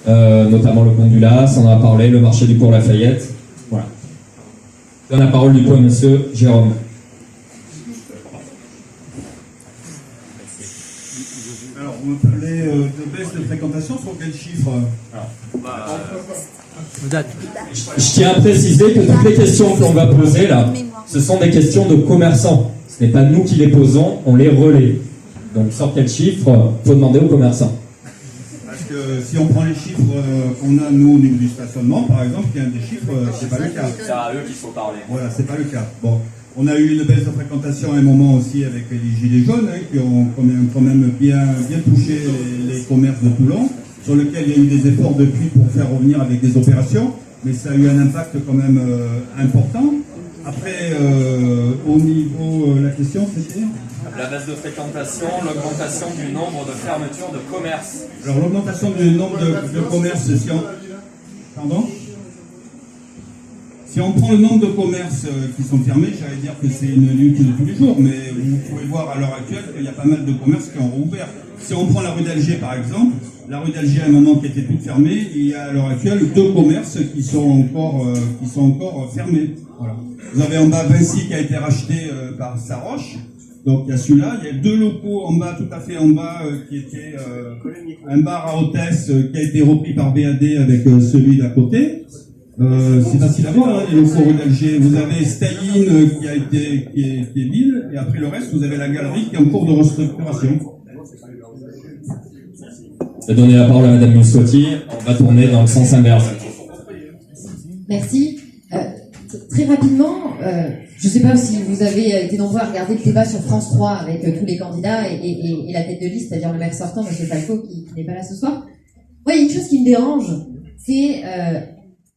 notamment le pont du Las, on en a parlé, le marché du Cours Lafayette. Voilà. Je donne la parole du coup à monsieur Jérôme. Alors, vous me parlez de baisse de fréquentation sur quel chiffre? Je tiens à préciser que toutes les questions que l'on va poser là, ce sont des questions de commerçants. Ce n'est pas nous qui les posons, on les relaie. Donc sur quel chiffre, faut demander aux commerçants. Parce que si on prend les chiffres qu'on a nous au niveau du stationnement, par exemple, il y a des chiffres, c'est pas le cas. C'est à eux qu'il faut parler. Voilà, c'est pas le cas. Bon, on a eu une baisse de fréquentation à un moment aussi avec les gilets jaunes, qui ont quand même bien touché les commerces de Toulon, sur lequel il y a eu des efforts depuis pour faire revenir avec des opérations, mais ça a eu un impact quand même important. Après, au niveau, la question c'était la baisse de fréquentation, l'augmentation du nombre de fermetures de commerces. Alors l'augmentation du nombre de commerces, si on... Pardon ? Si on prend le nombre de commerces qui sont fermés, j'allais dire que c'est une lutte de tous les jours, mais vous pouvez voir à l'heure actuelle qu'il y a pas mal de commerces qui ont rouvert. Si on prend la rue d'Alger par exemple, la rue d'Alger à un moment qui était toute fermée, il y a à l'heure actuelle 2 commerces qui sont encore fermés. Voilà. Vous avez en bas Vinci qui a été racheté par Saroche. Donc il y a celui-là, il y a 2 locaux en bas, tout à fait en bas, qui étaient un bar à hôtesse qui a été repris par BAD avec celui d'à côté. C'est facile à voir, hein, les locaux rue d'Alger. Vous avez Staline qui est vide, et après le reste, vous avez la galerie qui est en cours de restructuration. Je vais donner la parole à Madame Muscotti, on va tourner dans le sens inverse. Merci. Très rapidement, je ne sais pas si vous avez été nombreux à regarder le débat sur France 3 avec tous les candidats et la tête de liste, c'est-à-dire le maire sortant, M. Falco, qui n'est pas là ce soir. Moi, il y a une chose qui me dérange, c'est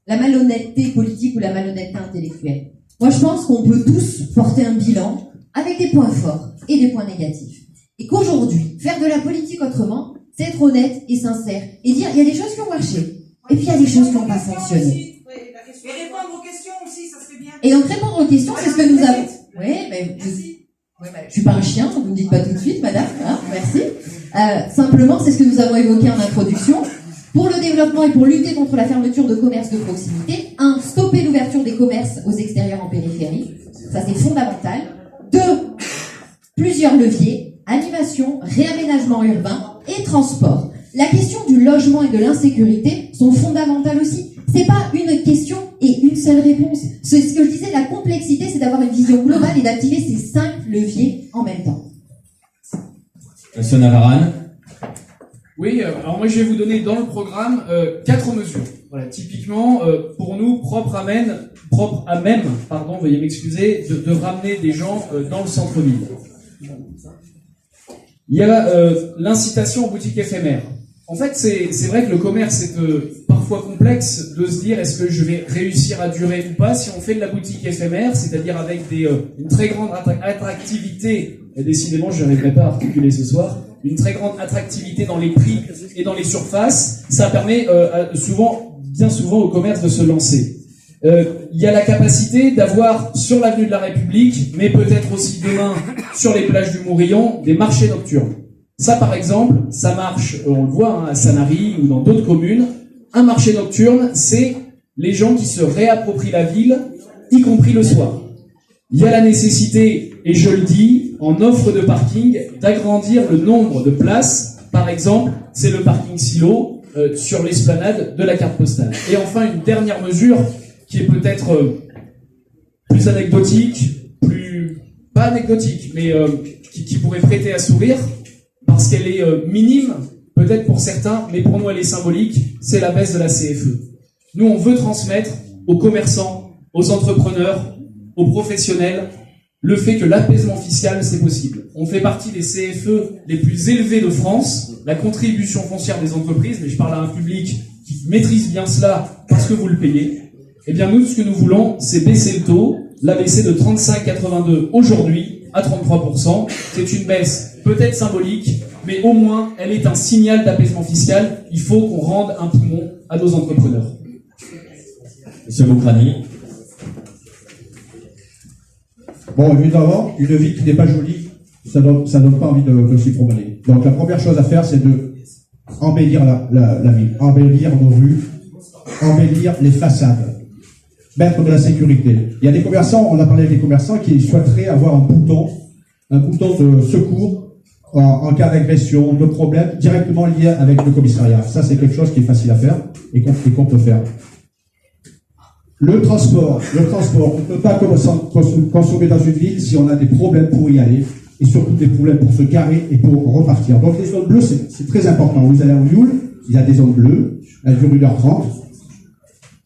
la malhonnêteté politique ou la malhonnêteté intellectuelle. Moi, je pense qu'on peut tous porter un bilan avec des points forts et des points négatifs. Et qu'aujourd'hui, faire de la politique autrement, c'est être honnête et sincère et dire il y a des choses qui ont marché et puis il y a des choses qui n'ont pas fonctionné. Et répondre aux questions aussi, ça serait bien. Et donc répondre aux questions, c'est ce que nous avons. Oui, mais je suis pas un chien, donc vous ne dites pas tout de suite, madame. Hein, merci. Simplement, c'est ce que nous avons évoqué en introduction. Pour le développement et pour lutter contre la fermeture de commerces de proximité, 1. Stopper l'ouverture des commerces aux extérieurs en périphérie. Ça, c'est fondamental. 2. Plusieurs leviers. Animation, réaménagement urbain et transport. La question du logement et de l'insécurité sont fondamentales aussi. C'est pas une question et une seule réponse. Ce que je disais, la complexité, c'est d'avoir une vision globale et d'activer ces 5 leviers en même temps. Monsieur Navarane. Oui, alors moi je vais vous donner dans le programme 4 mesures. Voilà, typiquement, pour nous, propre à même, veuillez m'excuser, de ramener des gens dans le centre-ville. Il y a l'incitation aux boutiques éphémères. En fait, c'est vrai que le commerce est parfois complexe de se dire est-ce que je vais réussir à durer ou pas si on fait de la boutique éphémère, c'est-à-dire avec une très grande attractivité, et décidément je n'arriverai pas à articuler ce soir, une très grande attractivité dans les prix et dans les surfaces, ça permet bien souvent au commerce de se lancer. Il y a la capacité d'avoir sur l'avenue de la République, mais peut-être aussi demain sur les plages du Mourillon, des marchés nocturnes. Ça, par exemple, ça marche, on le voit, à Sanary ou dans d'autres communes. Un marché nocturne, c'est les gens qui se réapproprient la ville, y compris le soir. Il y a la nécessité, et je le dis, en offre de parking, d'agrandir le nombre de places. Par exemple, c'est le parking silo sur l'esplanade de la carte postale. Et enfin, une dernière mesure qui est peut-être plus anecdotique, pas anecdotique, mais qui pourrait prêter à sourire, parce qu'elle est minime, peut-être pour certains, mais pour nous elle est symbolique, c'est la baisse de la CFE. Nous on veut transmettre aux commerçants, aux entrepreneurs, aux professionnels, le fait que l'apaisement fiscal c'est possible. On fait partie des CFE les plus élevés de France, la contribution foncière des entreprises, mais je parle à un public qui maîtrise bien cela parce que vous le payez. Eh bien nous, ce que nous voulons, c'est baisser le taux, la baisser de 35,82 aujourd'hui à 33%. C'est une baisse peut-être symbolique, mais au moins, elle est un signal d'apaisement fiscal. Il faut qu'on rende un poumon à nos entrepreneurs. Monsieur Boukrani. Bon, évidemment, une ville qui n'est pas jolie, ça donne pas envie de s'y promener. Donc la première chose à faire, c'est de embellir la ville, embellir nos rues, embellir les façades, mettre de la sécurité. Il y a des commerçants, on a parlé des commerçants qui souhaiteraient avoir un bouton de secours en cas d'agression, de problème, directement lié avec le commissariat. Ça, c'est quelque chose qui est facile à faire et qu'on peut faire. Le transport, on ne peut pas consommer dans une ville si on a des problèmes pour y aller, et surtout des problèmes pour se garer et pour repartir. Donc les zones bleues, c'est très important. Vous allez en Lioul, il y a des zones bleues, elles durent 1h30,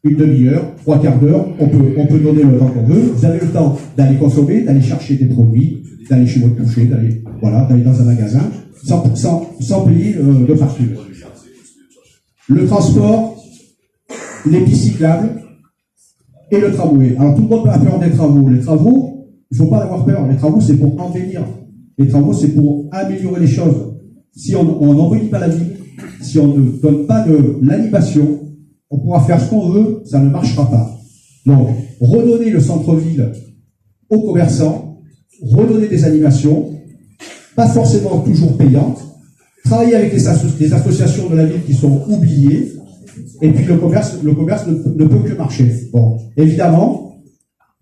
une demi-heure, 3/4 d'heure, on peut donner le temps qu'on veut. Vous avez le temps d'aller consommer, d'aller chercher des produits, d'aller chez votre boucher, d'aller dans un magasin, sans payer de parking. Le transport, les pistes cyclables et le tramway. Alors tout le monde a peur des travaux. Les travaux, il ne faut pas avoir peur. Les travaux, c'est pour embellir. Les travaux, c'est pour améliorer les choses. Si on n'embellit pas la ville, si on ne donne pas de l'animation, on pourra faire ce qu'on veut, ça ne marchera pas. Donc, redonner le centre-ville aux commerçants, redonner des animations, pas forcément toujours payantes, travailler avec les associations de la ville qui sont oubliées, et puis le commerce ne peut que marcher. Bon, évidemment,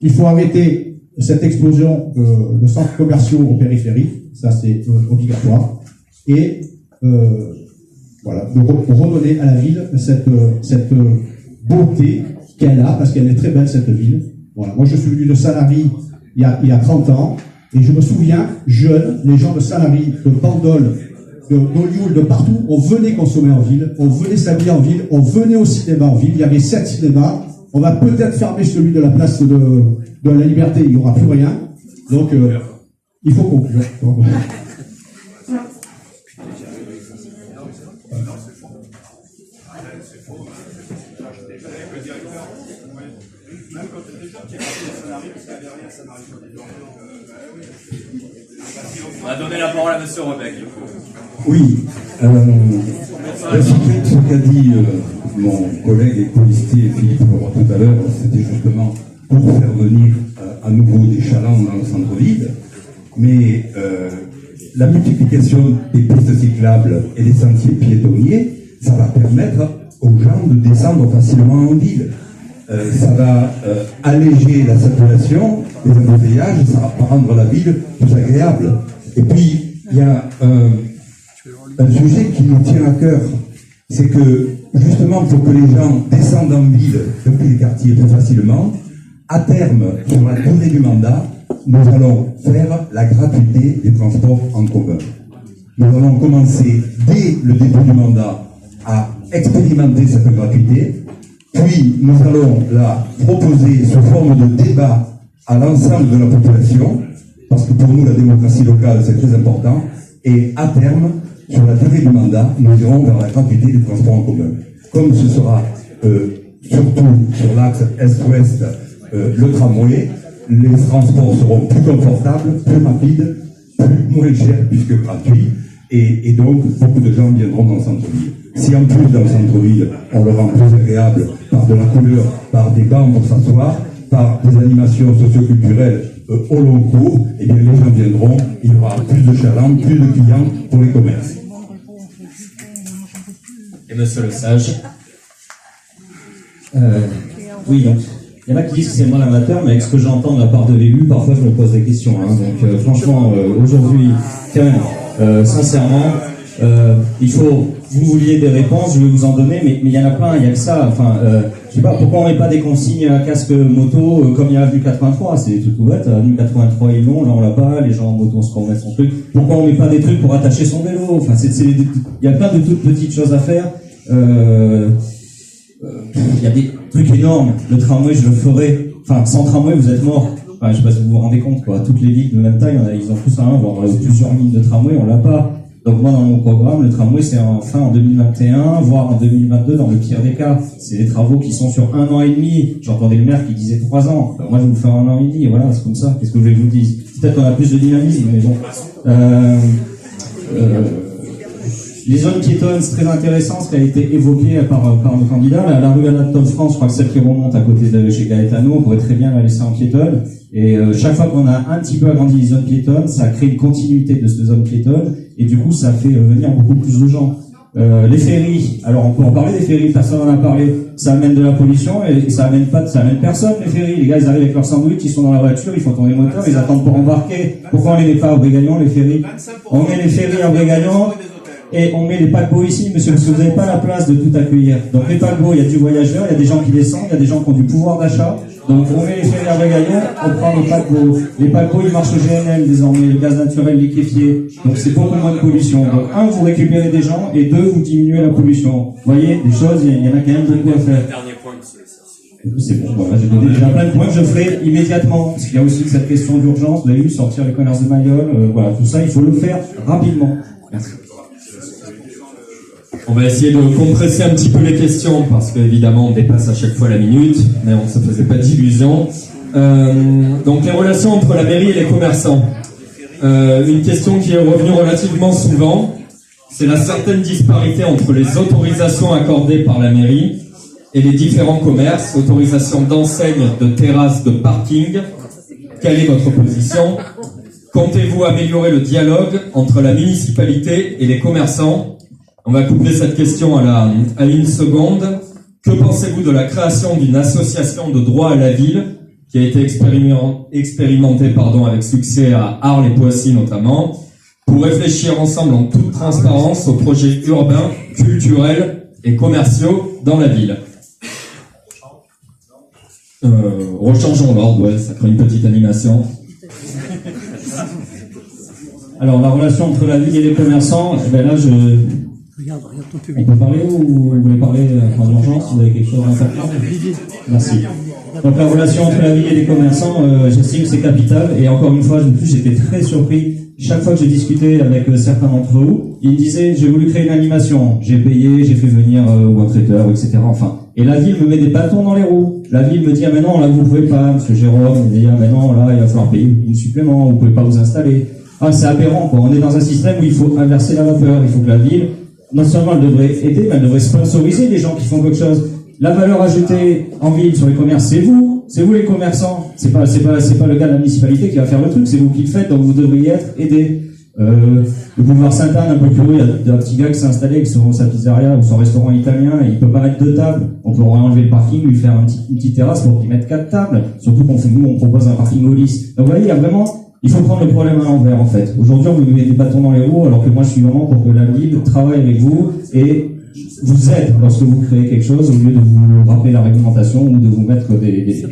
il faut arrêter cette explosion de centres commerciaux aux périphéries, ça c'est obligatoire, et voilà, de redonner à la ville cette beauté qu'elle a, parce qu'elle est très belle cette ville. Voilà. Moi je suis venu de Sanary il y a 30 ans, et je me souviens, jeune, les gens de Sanary, de Bandol, de Lioul, de partout, on venait consommer en ville, on venait s'habiller en ville, on venait au cinéma en ville, il y avait 7 cinémas, on va peut-être fermer celui de la place de la Liberté, il n'y aura plus rien, donc il faut conclure. On va donner la parole à monsieur Rebec. Oui, ce qu'a dit mon collègue et colistier Philippe Leroy tout à l'heure, c'était justement pour faire venir à nouveau des chalands dans le centre-ville, mais la multiplication des pistes cyclables et des sentiers piétonniers, ça va permettre aux gens de descendre facilement en ville. Ça va alléger la circulation, les embouteillages, ça va rendre la ville plus agréable. Et puis, il y a un sujet qui nous tient à cœur, c'est que, justement, pour que les gens descendent en ville depuis les quartiers plus facilement, à terme, sur la durée du mandat, nous allons faire la gratuité des transports en commun. Nous allons commencer, dès le début du mandat, à expérimenter cette gratuité, puis nous allons la proposer sous forme de débat à l'ensemble de la population, parce que pour nous, la démocratie locale, c'est très important, et à terme, sur la durée du mandat, nous irons vers la gratuité des transports en commun. Comme ce sera surtout sur l'axe Est-Ouest le tramway, les transports seront plus confortables, plus rapides, moins chers puisque gratuits, et donc beaucoup de gens viendront dans le centre-ville. Si en plus dans le centre-ville, on le rend plus agréable par de la couleur, par des bancs pour s'asseoir, par des animations socioculturelles au long cours, eh bien les gens viendront, il y aura plus de chalands, plus de clients pour les commerces. Et monsieur le sage. Oui, donc, il y en a qui disent que c'est moi l'amateur, mais avec ce que j'entends de la part de l'élu, parfois je me pose des questions. Hein. Donc franchement, aujourd'hui, quand même, sincèrement, il faut, vous vouliez des réponses, je vais vous en donner, mais il y en a plein, il y a que ça. Enfin, je sais pas, pourquoi on met pas des consignes à casque moto comme il y a avenue 83, c'est tout bête, avenue 83 ils l'ont, là on l'a pas, les gens en moto on se remet son truc. Pourquoi on met pas des trucs pour attacher son vélo? Enfin, il y a plein de toutes petites choses à faire. Il y a des trucs énormes. Le tramway, je le ferai. Enfin, sans tramway, vous êtes mort. Enfin, je sais pas si vous vous rendez compte, quoi. Toutes les villes de même taille, ils ont tous un, voire plusieurs lignes de tramway, on l'a pas. Donc moi, dans mon programme, le tramway, c'est en 2021, voire en 2022, dans le pire des cas. C'est des travaux qui sont sur 1 an et demi. J'entendais le maire qui disait 3 ans. Enfin, moi, je vous le fais en 1 an et demi, et voilà, c'est comme ça. Qu'est-ce que vous voulez que je vous dise? Peut-être qu'on a plus de dynamisme, mais bon. Les zones piétonnes, c'est très intéressant, ce qui a été évoqué par nos candidats. La rue Anatole France, je crois que celle qui remonte à côté de chez Gaetano, on pourrait très bien la laisser en piétonne. Et chaque fois qu'on a un petit peu agrandi les zones piétonnes, ça crée une continuité de ces zones piétonnes, et du coup, ça fait venir beaucoup plus de gens. Les ferries, alors on peut en parler des ferries, personne n'en a parlé, ça amène de la pollution et ça amène personne les ferries. Les gars ils arrivent avec leur sandwich, ils sont dans la voiture, ils font tourner le moteur, ils attendent pour embarquer. Pourquoi on les met pas à Brégagnon les ferries? On met les ferries à Brégagnon et on met les paquebots ici, monsieur, parce que vous n'avez pas la place de tout accueillir. Donc les paquebots, il y a du voyageur, il y a des gens qui descendent, il y a des gens qui ont du pouvoir d'achat. Donc on met les ferries à Brégagnon, on prend les paquebots. Les paquebots ils marchent au GNL désormais, le gaz naturel liquéfié. Donc c'est beaucoup moins de pollution. Donc un, vous récupérez des gens et deux, vous diminuez la pollution. Vous voyez, des choses, il y en a quand même beaucoup à faire. Dernier point, monsieur. C'est bon, voilà, j'ai donné déjà plein de points que je ferai immédiatement. Parce qu'il y a aussi cette question d'urgence, vous avez vu, sortir les commerces de Mayol, voilà, tout ça, il faut le faire rapidement. Merci. On va essayer de compresser un petit peu les questions parce qu'évidemment on dépasse à chaque fois la minute, mais on ne se faisait pas d'illusions. Donc les relations entre la mairie et les commerçants. Une question qui est revenue relativement souvent, c'est la certaine disparité entre les autorisations accordées par la mairie et les différents commerces, autorisation d'enseigne, de terrasse, de parking. Quelle est votre position? Comptez-vous améliorer le dialogue entre la municipalité et les commerçants? On va coupler cette question à une seconde. Que pensez-vous de la création d'une association de droit à la ville qui a été expérimentée avec succès à Arles et Poissy notamment, pour réfléchir ensemble en toute transparence aux projets urbains, culturels et commerciaux dans la ville? Rechangeons l'ordre, ouais, ça crée une petite animation. Alors la relation entre la ville et les commerçants, ben là on peut parler ou vous voulez parler en urgence, vous avez quelque chose à faire? Merci. Donc la relation entre la ville et les commerçants, j'estime que c'est capital, et encore une fois, j'étais très surpris. Chaque fois que j'ai discuté avec certains d'entre vous, ils me disaient, j'ai voulu créer une animation, j'ai payé, j'ai fait venir un traiteur, etc. Enfin, et la ville me met des bâtons dans les roues. La ville me dit, ah mais non, là vous pouvez pas, monsieur Jérôme, me dit, ah mais non, là il va falloir payer une supplément, vous pouvez pas vous installer. Ah, c'est aberrant, quoi. On est dans un système où il faut inverser la vapeur, il faut que la ville, non seulement elle devrait aider, mais elle devrait sponsoriser les gens qui font quelque chose. La valeur ajoutée en ville sur les commerces, c'est vous les commerçants. C'est pas le gars de la municipalité qui va faire le truc, c'est vous qui le faites, donc vous devriez être aidés. Le boulevard Sainte-Anne, un peu plus haut, il y a un petit gars qui s'est installé avec sa pizzeria ou son restaurant italien, et il peut pas mettre 2 tables. On peut enlever le parking, lui faire une petite terrasse pour qu'il mette 4 tables. Surtout on propose un parking au lisse. Donc vous voyez, il faut prendre le problème à l'envers, en fait. Aujourd'hui, on vous met des bâtons dans les roues, alors que moi, je suis vraiment pour que la ville travaille avec vous et vous aide lorsque vous créez quelque chose, au lieu de vous rappeler la réglementation ou de vous mettre des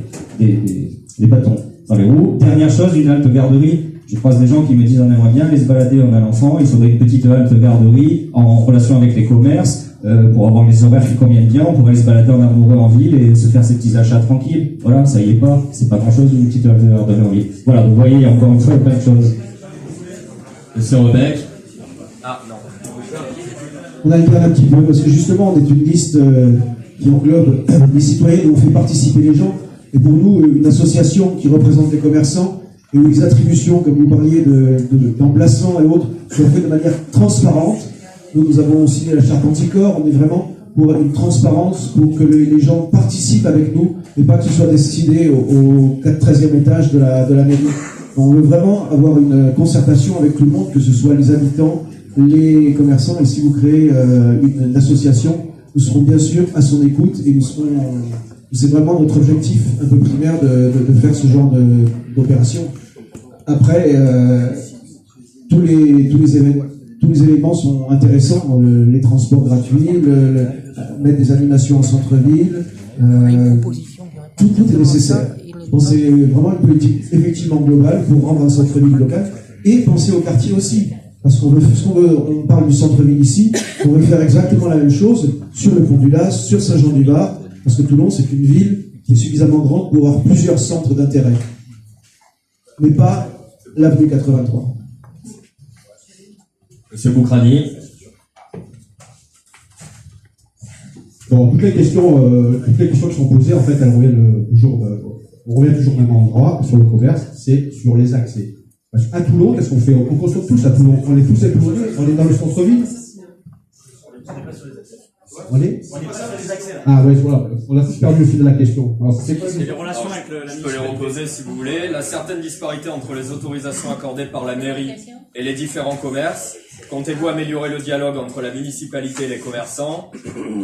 bâtons dans les roues. Dernière chose, une halte garderie. Je croise des gens qui me disent, on aimerait bien aller se balader, on a l'enfant, il faudrait une petite halte garderie en relation avec les commerces, pour avoir les horaires qui conviennent bien, on pourrait aller se balader en amoureux en ville et se faire ses petits achats tranquilles. Voilà, ça y est pas, c'est pas grand chose une petite halte garderie en ville. Voilà, vous voyez, encore une fois, plein de choses. Monsieur Rebec. Ah, non. On a le un petit peu, parce que justement, on est une liste qui englobe les citoyens dont on fait participer les gens. Et pour nous, une association qui représente les commerçants et où les attributions, comme vous parliez, d'emplacements et autres, soient faites de manière transparente. Nous avons signé la charte anticorps, on est vraiment pour une transparence, pour que les gens participent avec nous, et pas que ce soit destiné au 13e étage de la mairie. On veut vraiment avoir une concertation avec tout le monde, que ce soit les habitants, les commerçants, et si vous créez une association, nous serons bien sûr à son écoute, et c'est vraiment notre objectif un peu primaire de faire ce genre d'opération. Après, tous les éléments sont intéressants, les transports gratuits, mettre des animations en centre-ville, tout est nécessaire. Je pense que c'est vraiment une politique effectivement globale pour rendre un centre-ville local et penser au quartier aussi. Parce qu'on on parle du centre-ville ici, on veut faire exactement la même chose sur le Pont du Las, sur Saint-Jean-du-Var, parce que Toulon c'est une ville qui est suffisamment grande pour avoir plusieurs centres d'intérêt. Mais pas l'avenue 83. Monsieur Boukrani. Bon, toutes les questions qui sont posées, en fait, elles reviennent on revient toujours au même endroit sur le commerce, c'est sur les accès. Parce qu'à Toulon, qu'est-ce qu'on fait? On consomme tous à Toulon. On est tous à Toulon, on est dans le centre-ville. On est Ah oui, voilà. On a tous perdu le fil de la question. Alors, c'est les relations avec je peux les reposer si vous voulez. La certaine disparité entre les autorisations accordées par la mairie et les différents commerces. comptez-vous améliorer le dialogue entre la municipalité et les commerçants?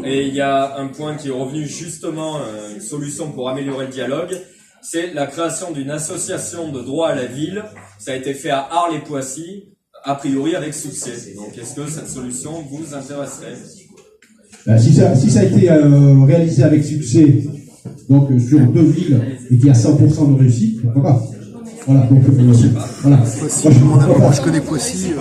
Et il y a un point qui est revenu justement, une solution pour améliorer le dialogue, c'est la création d'une association de droit à la ville. Ça a été fait à Arles-et-Poissy, a priori avec succès. Donc est-ce que cette solution vous intéresserait? Si ça a été réalisé avec succès, donc sur 2 villes, et qu'il y a 100% de réussite, pourquoi pas? Voilà, donc voilà. Moi, je connais Poissy.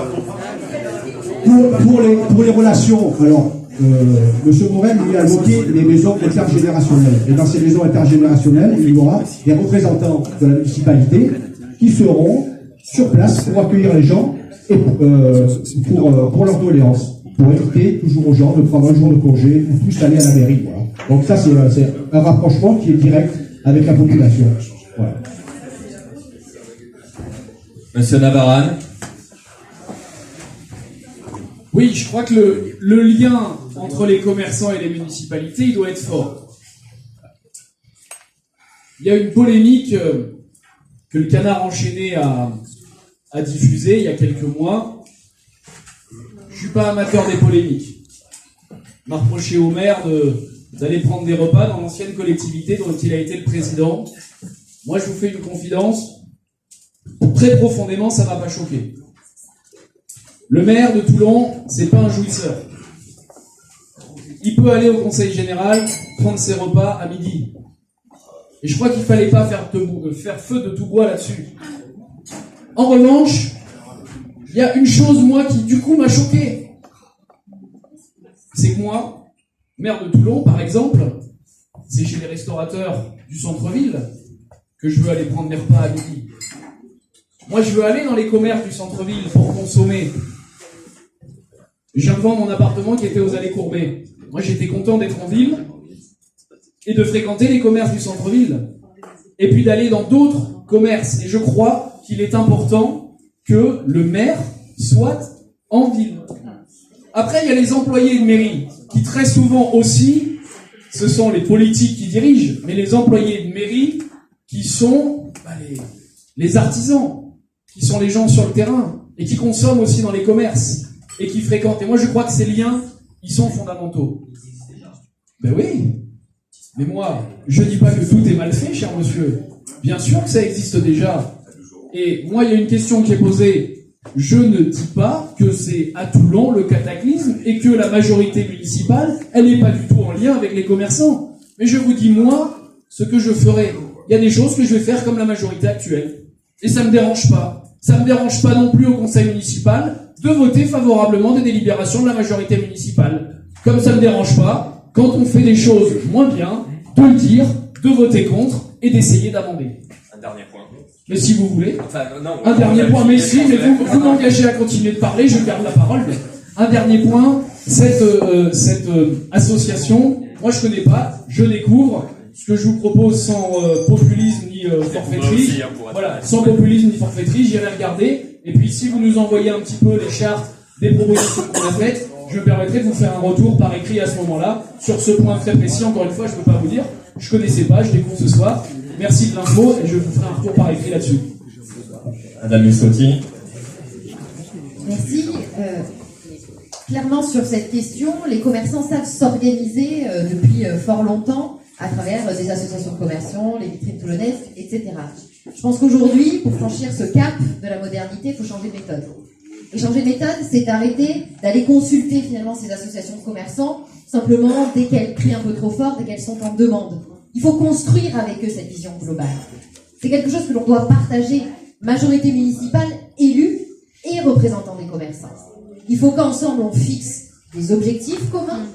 Pour les relations, alors, M. Morel lui a évoqué les maisons intergénérationnelles. Et dans ces maisons intergénérationnelles, il y aura des représentants de la municipalité qui seront sur place pour accueillir les gens et pour leur doléance, pour éviter toujours aux gens de prendre un jour de congé ou tous aller à la mairie. Voilà. Donc ça, c'est un rapprochement qui est direct avec la population. Voilà. Monsieur Navarane. Oui, je crois que le lien entre les commerçants et les municipalités, il doit être fort. Il y a une polémique que le Canard enchaîné a diffusée il y a quelques mois. Je suis pas amateur des polémiques. M'a reproché au maire d'aller prendre des repas dans l'ancienne collectivité dont il a été le président. Moi, je vous fais une confidence. Très profondément, ça m'a pas choqué. Le maire de Toulon, c'est pas un jouisseur. Il peut aller au conseil général, prendre ses repas à midi. Et je crois qu'il fallait pas faire feu de tout bois là-dessus. En revanche, il y a une chose, moi, qui du coup m'a choqué. C'est que moi, maire de Toulon, par exemple, c'est chez les restaurateurs du centre-ville que je veux aller prendre mes repas à midi. Moi, je veux aller dans les commerces du centre-ville pour consommer. Je viens de vendre mon appartement qui était aux Allées Courbet. Moi, j'étais content d'être en ville et de fréquenter les commerces du centre-ville. Et puis d'aller dans d'autres commerces. Et je crois qu'il est important que le maire soit en ville. Après, il y a les employés de mairie qui très souvent aussi, ce sont les politiques qui dirigent, mais les employés de mairie qui sont les artisans, qui sont les gens sur le terrain et qui consomment aussi dans les commerces et qui fréquentent. Et moi, je crois que ces liens, ils sont fondamentaux. Ben oui. Mais moi, je dis pas que tout est mal fait, cher monsieur. Bien sûr que ça existe déjà. Et moi, il y a une question qui est posée. Je ne dis pas que c'est à Toulon le cataclysme et que la majorité municipale, elle n'est pas du tout en lien avec les commerçants. Mais je vous dis, moi, ce que je ferai. Il y a des choses que je vais faire comme la majorité actuelle. Et ça me dérange pas. Ça me dérange pas non plus au conseil municipal de voter favorablement des délibérations de la majorité municipale. Comme ça me dérange pas, quand on fait des choses moins bien, de le dire, de voter contre et d'essayer d'amender. Un dernier point. Mais si vous voulez. Enfin, non, un dernier point, mais si, mais vous m'engagez à continuer de parler, je garde la parole. Mais un dernier point, cette association, moi je connais pas, je découvre. Ce que je vous propose sans populisme ni forfaiterie, voilà, sans populisme ni forfaiterie, j'irai regarder. Et puis si vous nous envoyez un petit peu les chartes des propositions qu'on a faites, je me permettrai de vous faire un retour par écrit à ce moment-là sur ce point très précis. Encore une fois, je ne peux pas vous dire, je connaissais pas, je découvre ce soir. Merci de l'info et je vous ferai un retour par écrit là-dessus. Madame Mussotti. Merci. Clairement sur cette question, les commerçants savent s'organiser depuis fort longtemps à travers des associations de commerçants, les vitrines toulonnaises, etc. Je pense qu'aujourd'hui, pour franchir ce cap de la modernité, il faut changer de méthode. Et changer de méthode, c'est arrêter d'aller consulter finalement ces associations de commerçants, simplement dès qu'elles crient un peu trop fort, dès qu'elles sont en demande. Il faut construire avec eux cette vision globale. C'est quelque chose que l'on doit partager, majorité municipale, élus et représentants des commerçants. Il faut qu'ensemble on fixe des objectifs communs.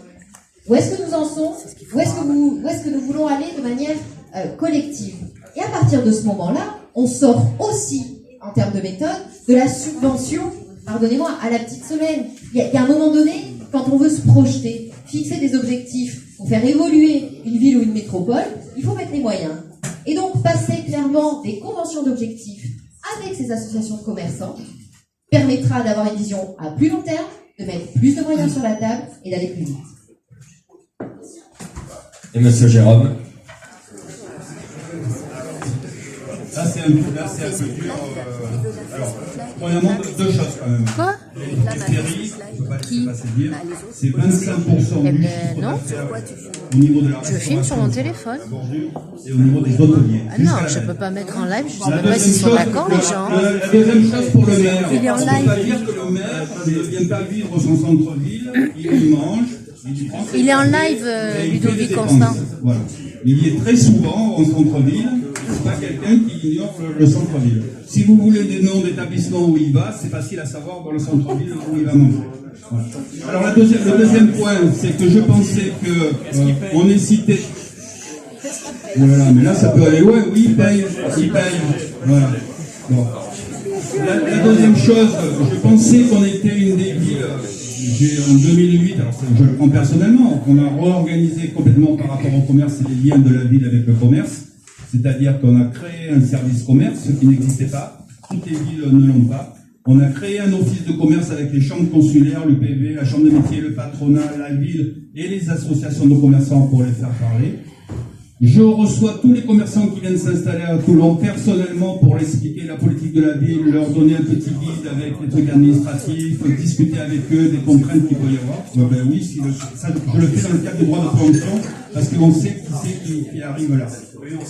Où est-ce que nous en sommes? Où est-ce que nous voulons aller de manière collective? Et à partir de ce moment-là, on sort aussi, en termes de méthode, de la subvention, pardonnez-moi, à la petite semaine. Il y a un moment donné, quand on veut se projeter, fixer des objectifs pour faire évoluer une ville ou une métropole, il faut mettre les moyens. Et donc, passer clairement des conventions d'objectifs avec ces associations de commerçants permettra d'avoir une vision à plus long terme, de mettre plus de moyens sur la table et d'aller plus vite. Et Monsieur Jérôme. Là, c'est un peu dur. Alors, premièrement, deux choses quand même. Quoi ? les ferries, je peux pas laisser passer dire, c'est 25% du chiffre d'affaires au niveau de la restauration. Je filme sur mon téléphone. Et au niveau des hôteliers. Ah non, je peux pas mettre en live, je sais même pas s'ils sont d'accord les gens. La deuxième chose pour le maire, Il est en on ne live. peut pas dire que le maire ne vient pas vivre son centre-ville, il mange, il prend ses Il est en cafés, live, et il fait des Ludovic dépenses. Constant. Voilà. Il y est très souvent en centre-ville, c'est pas quelqu'un qui ignore le centre-ville. Si vous voulez des noms d'établissements où il va, c'est facile à savoir dans le centre-ville où il va manger. Voilà. Alors le deuxième point, c'est que je pensais que on est cité. Voilà, mais là ça peut aller loin. Oui, il paye. Voilà. Bon. La deuxième chose, je pensais qu'on était une des villes. En 2008, alors je le prends personnellement, on a réorganisé complètement par rapport au commerce et les liens de la ville avec le commerce. C'est-à-dire qu'on a créé un service commerce, ce qui n'existait pas. Toutes les villes ne l'ont pas. On a créé un office de commerce avec les chambres consulaires, le PV, la chambre de métier, le patronat, la ville et les associations de commerçants pour les faire parler. Je reçois tous les commerçants qui viennent s'installer à Toulon personnellement pour leur expliquer la politique de la ville, leur donner un petit guide avec les trucs administratifs, discuter avec eux des contraintes qu'il peut y avoir. Ben oui, ça, je le fais dans le cadre du droit de préemption parce qu'on sait qui c'est qui arrive là.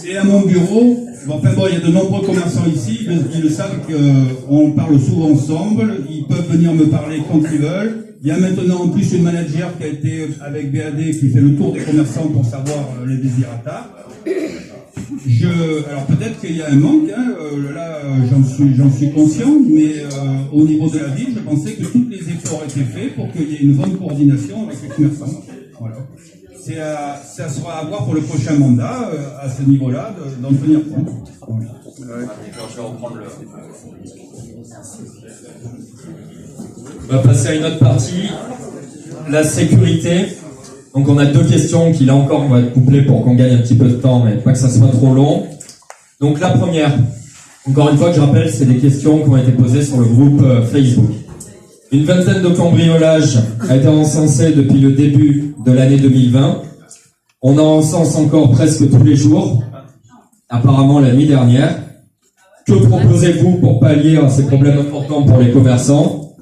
Et à mon bureau, il y a de nombreux commerçants ici, ils savent qu'on parle souvent ensemble, ils peuvent venir me parler quand ils veulent. Il y a maintenant en plus une manager qui a été avec BAD qui fait le tour des commerçants pour savoir les désirata. Alors peut-être qu'il y a un manque, là j'en suis conscient, mais au niveau de la ville, je pensais que tous les efforts étaient faits pour qu'il y ait une bonne coordination avec les commerçants. Voilà. Ça sera à voir pour le prochain mandat, à ce niveau-là, d'en tenir compte. Voilà. Je vais reprendre le... On va passer à une autre partie, la sécurité. Donc on a deux questions qui là encore on va coupler pour qu'on gagne un petit peu de temps, mais pas que ça soit trop long. Donc la première, encore une fois que je rappelle, c'est des questions qui ont été posées sur le groupe Facebook. Une vingtaine de cambriolages a été recensés depuis le début de l'année 2020. On en recense encore presque tous les jours, apparemment la nuit dernière. Que proposez-vous pour pallier à ces problèmes importants pour les commerçants ?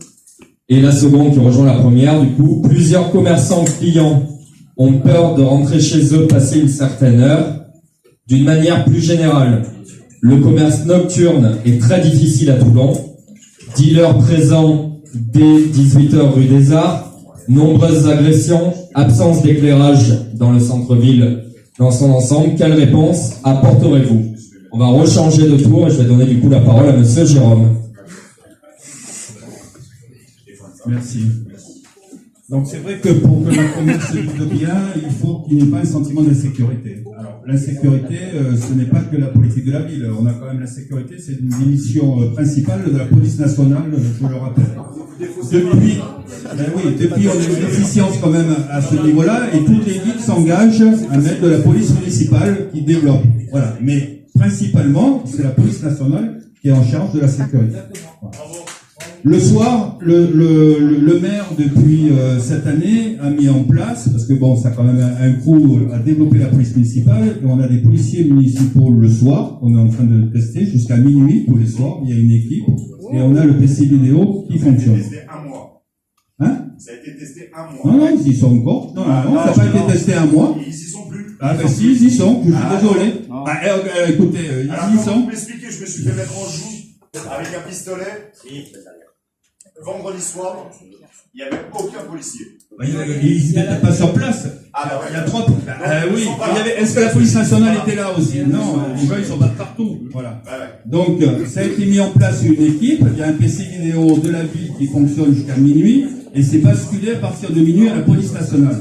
Et la seconde qui rejoint la première, du coup, plusieurs commerçants clients ont peur de rentrer chez eux passer une certaine heure. D'une manière plus générale, le commerce nocturne est très difficile à Toulon. Dealers présents dès 18h rue des Arts, nombreuses agressions, absence d'éclairage dans le centre-ville dans son ensemble. Quelle réponse apporterez-vous ? On va rechanger de tour et je vais donner du coup la parole à monsieur Jérôme. Merci. Donc c'est vrai que pour que le commerce vive bien, il faut qu'il n'y ait pas un sentiment d'insécurité. Alors l'insécurité, ce n'est pas que la politique de la ville. On a quand même la sécurité, c'est une des missions principales de la police nationale, je le rappelle. Depuis on a une déficience quand même à ce niveau-là, et toutes les villes s'engagent à mettre de la police municipale qui développe. Voilà. Mais principalement, c'est la police nationale qui est en charge de la sécurité. Voilà. Le soir, le maire, depuis cette année, a mis en place, parce que bon, ça a quand même un coût à développer la police municipale, et on a des policiers municipaux le soir, on est en train de tester jusqu'à minuit tous les soirs, il y a une équipe, et on a le PC vidéo qui fonctionne. Ça a été testé un mois. Hein? Ça a été testé un mois. Non, ils y sont encore. Non, ça n'a pas été testé un mois. Ils y sont plus. Ah, ben si, ils y sont, je suis désolé. Écoutez, ils y sont. Pour m'expliquer, je me suis fait mettre en joue avec un pistolet. Vendredi soir, il n'y avait aucun policier. Ils n'étaient pas sur place. Il y a trois. Oui. Est-ce que la police nationale était là aussi? Non, les gens ils sont partout. Voilà. Donc ça a été mis en place une équipe. Il y a un PC vidéo de la ville qui fonctionne jusqu'à minuit et c'est basculé à partir de minuit à la police nationale.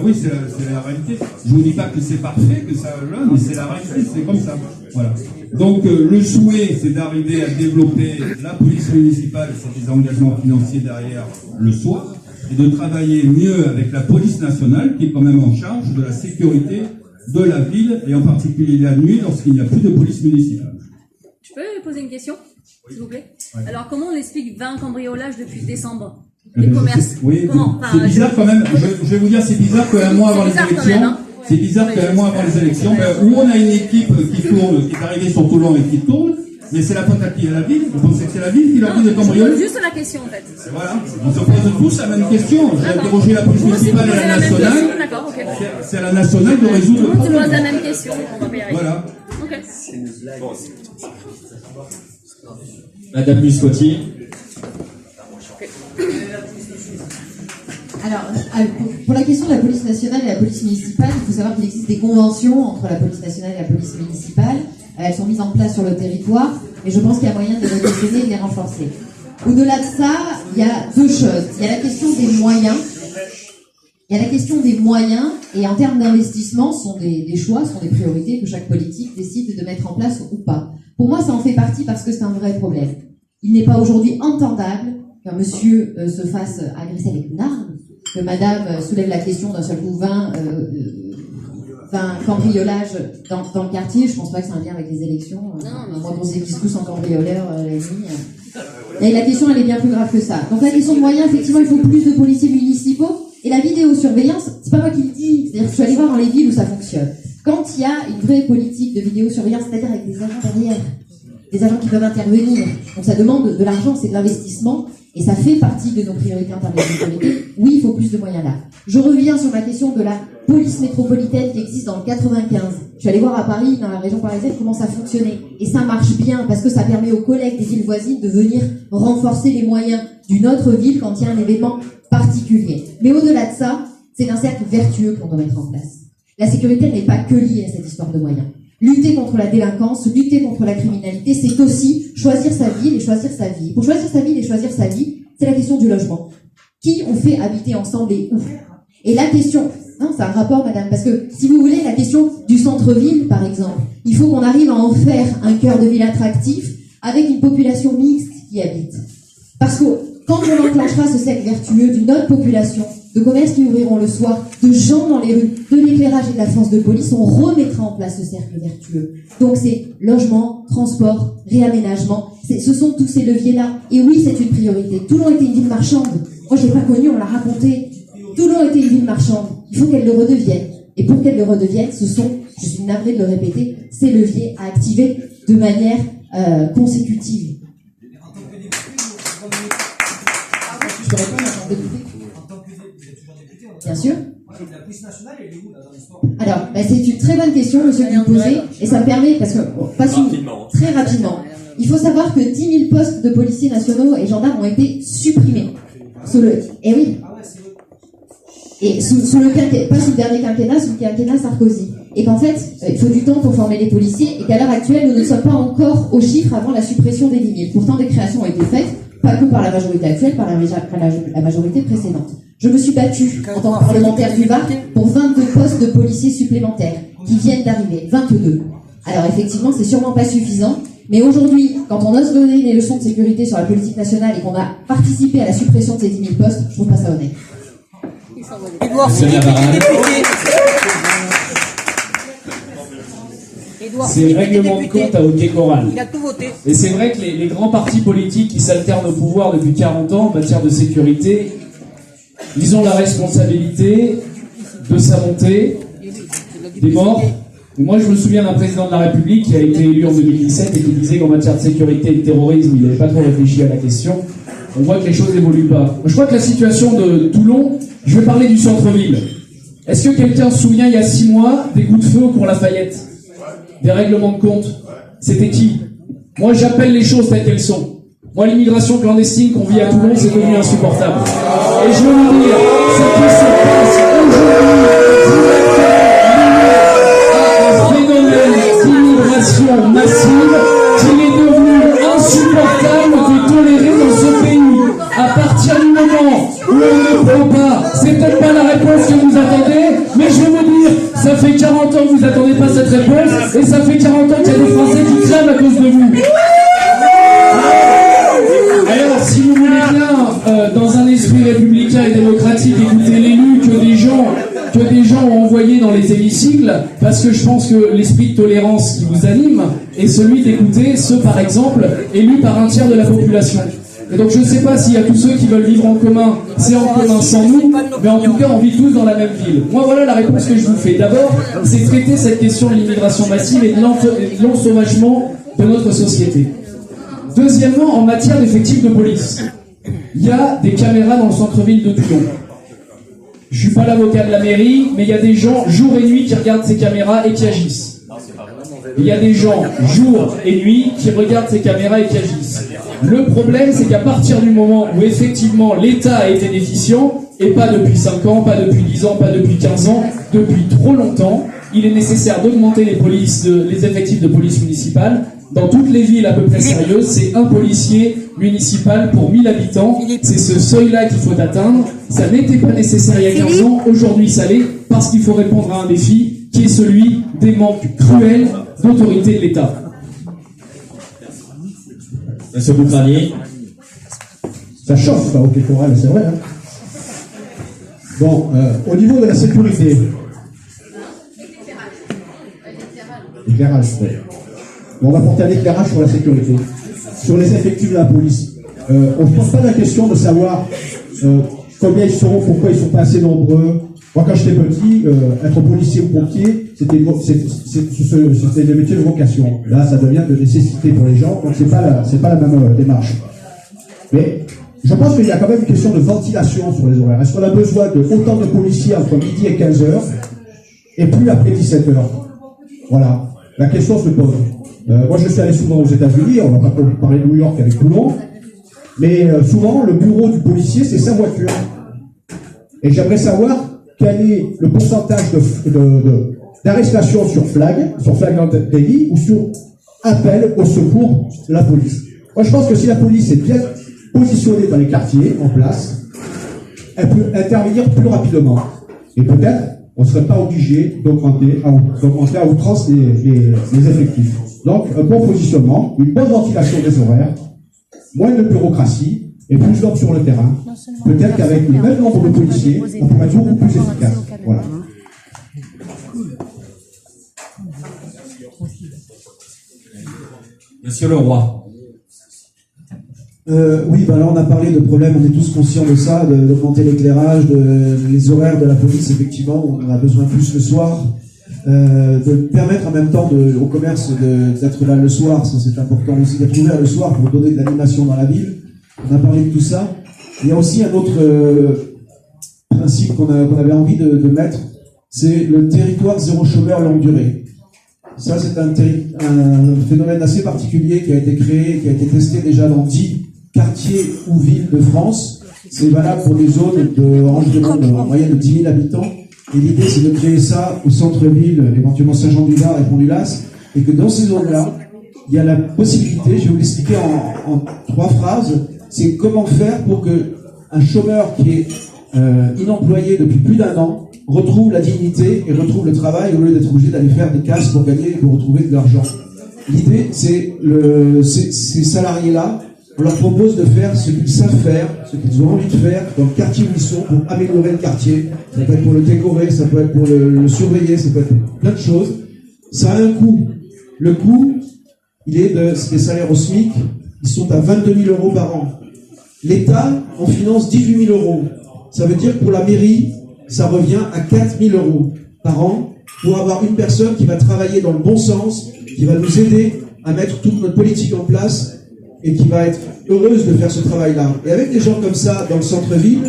Oui, c'est la réalité. Je vous dis pas que c'est parfait, que ça, mais c'est la réalité, c'est comme ça. Voilà. Donc le souhait, c'est d'arriver à développer la police municipale, c'est des engagements financiers derrière le soir, et de travailler mieux avec la police nationale, qui est quand même en charge de la sécurité de la ville, et en particulier la nuit, lorsqu'il n'y a plus de police municipale. Je peux poser une question, s'il vous plaît? Alors, comment on explique 20 cambriolages depuis décembre? Les commerces. Oui, c'est bizarre quand même. Je vais vous dire, c'est bizarre qu'un mois avant les élections. C'est bizarre qu'un mois avant les élections, où on a une équipe qui tourne, qui est arrivée sur Toulon et qui tourne, Mais c'est la faute à qui? À la ville? Vous pensez que c'est la ville qui leur dit de Je cambrioler? pose juste la question en fait. Et voilà, on se pose tous la même question. J'ai D'accord. interrogé la police Vous aussi, municipale vous et posez la la même nationale. question, d'accord, ok. C'est à la nationale de résoudre le Tout le monde se problème. pose la même question, on va pas y arriver. Voilà. Ok. Madame Muscotti. Alors, pour la question de la police nationale et la police municipale, il faut savoir qu'il existe des conventions entre la police nationale et la police municipale. Elles sont mises en place sur le territoire, et je pense qu'il y a moyen de les questionner et de les renforcer. Au-delà de ça, il y a deux choses. Il y a la question des moyens. Il y a la question des moyens, et en termes d'investissement, ce sont des choix, ce sont des priorités que chaque politique décide de mettre en place ou pas. Pour moi, ça en fait partie parce que c'est un vrai problème. Il n'est pas aujourd'hui entendable qu'un monsieur se fasse agresser avec une arme, que madame soulève la question d'un seul coup 20 cambriolages dans le quartier. Je pense pas que c'est un lien avec les élections. Moi, on se déguise tous en cambrioleurs la nuit. Et la question, elle est bien plus grave que ça. Donc la question de moyens, effectivement, il faut plus de policiers municipaux. Et la vidéosurveillance, c'est pas moi qui le dis. C'est-à-dire que je suis allée voir dans les villes où ça fonctionne. Quand il y a une vraie politique de vidéosurveillance, c'est-à-dire avec des agents derrière, des agents qui peuvent intervenir, donc ça demande de l'argent, c'est de l'investissement, et ça fait partie de nos priorités en termes de sécurité. Oui, il faut plus de moyens là. Je reviens sur ma question de la police métropolitaine qui existe dans le 95. Je suis allée voir à Paris, dans la région parisienne, comment ça fonctionnait. Et ça marche bien, parce que ça permet aux collègues des villes voisines de venir renforcer les moyens d'une autre ville quand il y a un événement particulier. Mais au-delà de ça, c'est un cercle vertueux qu'on doit mettre en place. La sécurité n'est pas que liée à cette histoire de moyens. Lutter contre la délinquance, lutter contre la criminalité, c'est aussi choisir sa ville et choisir sa vie. Pour choisir sa ville et choisir sa vie, c'est la question du logement. Qui on fait habiter ensemble et où? Et la question, non, c'est un rapport, madame, parce que si vous voulez, la question du centre-ville, par exemple, il faut qu'on arrive à en faire un cœur de ville attractif avec une population mixte qui habite. Parce que quand on enclenchera ce cercle vertueux d'une autre population, de commerces qui ouvriront le soir, de gens dans les rues, de l'éclairage et de la force de police, on remettra en place ce cercle vertueux. Donc c'est logement, transport, réaménagement, ce sont tous ces leviers-là. Et oui, c'est une priorité. Toulon était une ville marchande. Moi, je l'ai pas connue, on l'a raconté. Toulon était une ville marchande. Il faut qu'elle le redevienne. Et pour qu'elle le redevienne, ce sont, je suis navrée de le répéter, ces leviers à activer de manière consécutive. Je peux répondre en tant que député ? Bien sûr. La police nationale, elle est où là dans l'histoire? Alors, c'est une très bonne question, monsieur, que vous posez, et ça me permet, parce que, très rapidement, il faut savoir que 10 000 postes de policiers nationaux et gendarmes ont été supprimés. Et oui. Et sous le quinquennat, pas sous le dernier quinquennat, sous le quinquennat Sarkozy. Et qu'en fait, il faut du temps pour former les policiers, et qu'à l'heure actuelle, nous ne sommes pas encore aux chiffres avant la suppression des 10 000. Pourtant, des créations ont été faites, pas que par la majorité actuelle, par la majorité précédente. Je me suis battue en tant que parlementaire du Var pour 22 postes de policiers supplémentaires qui viennent d'arriver, 22. Alors effectivement, c'est sûrement pas suffisant, mais aujourd'hui, quand on ose donner des leçons de sécurité sur la politique nationale et qu'on a participé à la suppression de ces 10 000 postes, je trouve pas ça honnête. Édouard Philippe était député. C'est règlement de compte à hockey choral. Il a tout voté. Et c'est vrai que les grands partis politiques qui s'alternent au pouvoir depuis 40 ans en matière de sécurité, ils ont la responsabilité de sa montée, des morts. Et moi, je me souviens d'un président de la République qui a été élu en 2017 et qui disait qu'en matière de sécurité et de terrorisme, il n'avait pas trop réfléchi à la question. On voit que les choses n'évoluent pas. Je crois que la situation de Toulon, je vais parler du centre-ville. Est-ce que quelqu'un se souvient, il y a 6 mois, des coups de feu au cours Lafayette? Des règlements de compte? C'était qui? Moi, j'appelle les choses telles qu'elles sont. Moi, l'immigration clandestine qu'on vit à Toulon, c'est devenu insupportable. Et je veux vous dire, ce qui se passe aujourd'hui, un phénomène d'immigration massive qu'il est devenu insupportable de tolérer dans ce pays. À partir du moment où on ne prend pas, c'est peut-être pas la réponse que vous attendez, mais je veux vous dire, ça fait 40 ans que vous attendez pas cette réponse, et ça fait 40 ans qu'il y a des Français qui crèvent à cause de vous. Alors, si vous voulez bien, dans un esprit républicain et démocratique, écouter l'élu que des gens ont envoyé dans les hémicycles, parce que je pense que l'esprit de tolérance qui vous anime est celui d'écouter ceux, par exemple, élus par un tiers de la population. Et donc je ne sais pas s'il y a tous ceux qui veulent vivre en commun, c'est en commun sans nous, mais en tout cas on vit tous dans la même ville. Moi voilà la réponse que je vous fais. D'abord, c'est traiter cette question de l'immigration massive et de l'ensauvagement de notre société. Deuxièmement, en matière d'effectifs de police, il y a des caméras dans le centre-ville de Toulon. Je suis pas l'avocat de la mairie, mais il y a des gens jour et nuit qui regardent ces caméras et qui agissent. Il y a des gens jour et nuit qui regardent ces caméras et qui agissent. Le problème, c'est qu'à partir du moment où effectivement l'État a été déficient, et pas depuis 5 ans, pas depuis 10 ans, pas depuis 15 ans, depuis trop longtemps, il est nécessaire d'augmenter les effectifs de police municipale. Dans toutes les villes à peu près sérieuses, c'est un policier municipal pour 1000 habitants. C'est ce seuil-là qu'il faut atteindre. Ça n'était pas nécessaire il y a 15 ans, aujourd'hui ça l'est, parce qu'il faut répondre à un défi qui est celui des manques cruels d'autorité de l'État. Monsieur Boutrani. Ça chauffe, ok, Corel, c'est vrai. Hein. Bon, au niveau de la sécurité. Éclairage, oui. On va porter un éclairage sur la sécurité. Sur les effectifs de la police. On ne se pose pas la question de savoir combien ils sont, pourquoi ils ne sont pas assez nombreux. Moi, quand j'étais petit, être policier ou pompier, c'était le métier de vocation. Là, ça devient de nécessité pour les gens, donc c'est pas la même démarche. Mais je pense qu'il y a quand même une question de ventilation sur les horaires. Est-ce qu'on a besoin de autant de policiers entre midi et 15h et plus après 17h? Voilà. La question se pose. Moi, je suis allé souvent aux États-Unis, on va pas parler de New York avec Toulon, mais souvent, le bureau du policier, c'est sa voiture. Et j'aimerais savoir quel est le pourcentage d'arrestation sur flagrant délit ou sur appel au secours de la police. Moi, je pense que si la police est bien positionnée dans les quartiers, en place, elle peut intervenir plus rapidement. Et peut-être, on ne serait pas obligé d'augmenter à outrance les effectifs. Donc, un bon positionnement, une bonne ventilation des horaires, moins de bureaucratie et plus d'hommes sur le terrain. Peut-être qu'avec le même nombre de policiers, on pourrait être beaucoup plus efficace. Voilà. Monsieur Leroy. Oui, là on a parlé de problèmes, on est tous conscients de ça, d'augmenter l'éclairage, les horaires de la police, effectivement, on en a besoin plus le soir, de permettre en même temps au commerce d'être là le soir, ça c'est important aussi, d'être ouvert le soir pour donner de l'animation dans la ville. On a parlé de tout ça. Il y a aussi un autre principe qu'on avait envie de mettre, c'est le territoire zéro chômeur longue durée. Ça c'est un phénomène assez particulier qui a été créé, qui a été testé déjà dans 10 quartiers ou villes de France. C'est valable pour des zones en moyenne de 10 000 habitants. Et l'idée, c'est de créer ça au centre-ville, éventuellement Saint-Jean-du-Var et Pont-du-Las, et que dans ces zones-là, il y a la possibilité, je vais vous l'expliquer en 3 phrases, c'est comment faire pour qu'un chômeur qui est inemployé depuis plus d'1 an retrouve la dignité et retrouve le travail au lieu d'être obligé d'aller faire des casses pour gagner et pour retrouver de l'argent. L'idée, c'est ces salariés-là, on leur propose de faire ce qu'ils savent faire, ce qu'ils ont envie de faire dans le quartier où ils sont pour améliorer le quartier. Ça peut être pour le décorer, ça peut être pour le surveiller, ça peut être plein de choses. Ça a un coût. Le coût, il est des salaires au SMIC, ils sont à 22 000 euros par an. L'État en finance 18 000 euros. Ça veut dire que pour la mairie, ça revient à 4 000 euros par an pour avoir une personne qui va travailler dans le bon sens, qui va nous aider à mettre toute notre politique en place et qui va être heureuse de faire ce travail-là. Et avec des gens comme ça dans le centre-ville,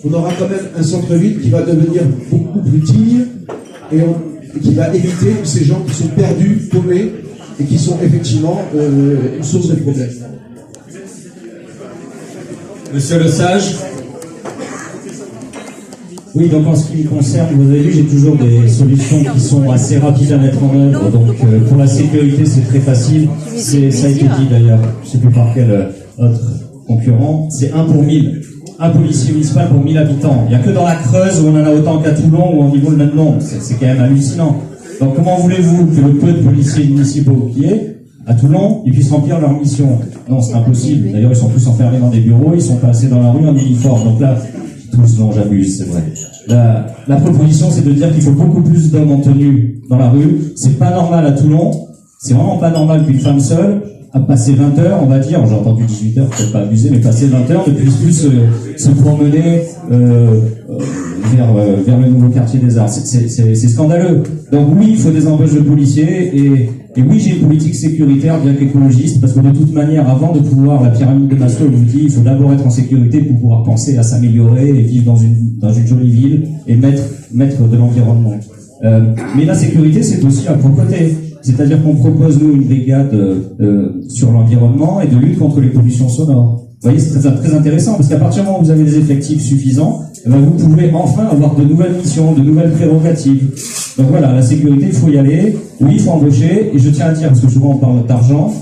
on aura quand même un centre-ville qui va devenir beaucoup plus digne et qui va éviter tous ces gens qui sont perdus, paumés et qui sont effectivement une source de problème. Monsieur Le Sage. Oui, donc en ce qui me concerne, vous avez vu, j'ai toujours des solutions qui sont assez rapides à mettre en œuvre. Donc pour la sécurité, c'est très facile. Ça a été dit d'ailleurs, je ne sais plus par quel autre concurrent. C'est 1 pour 1000. Un policier municipal pour 1000 habitants. Il n'y a que dans la Creuse où on en a autant qu'à Toulon ou au niveau de même nombre. C'est quand même hallucinant. Donc comment voulez-vous que le peu de policiers municipaux qui est à Toulon, ils puissent remplir leur mission? Non, c'est impossible. D'ailleurs, ils sont tous enfermés dans des bureaux, ils sont passés dans la rue en uniforme. Donc là, tous, non, j'abuse, c'est vrai. La proposition, c'est de dire qu'il faut beaucoup plus d'hommes en tenue dans la rue. C'est pas normal à Toulon. C'est vraiment pas normal qu'une femme seule, à passer 20 heures, on va dire, j'ai entendu 18 heures, peut-être pas abusé, mais passer 20 heures, ne puisse plus se promener vers le nouveau quartier des Arts. C'est scandaleux. Donc oui, il faut des embauches de policiers et oui, j'ai une politique sécuritaire bien qu'écologiste, parce que de toute manière, avant de pouvoir, la pyramide de Maslow vous dit, il faut d'abord être en sécurité pour pouvoir penser à s'améliorer et vivre dans une jolie ville et mettre de l'environnement. Mais la sécurité, c'est aussi un bon côté. C'est-à-dire qu'on propose, nous, une brigade sur l'environnement et de lutte contre les pollutions sonores. Vous voyez, c'est très intéressant, parce qu'à partir du moment où vous avez des effectifs suffisants, vous pouvez enfin avoir de nouvelles missions, de nouvelles prérogatives. Donc voilà, la sécurité, il faut y aller. Oui, il faut embaucher. Et je tiens à dire, parce que souvent on parle d'argent,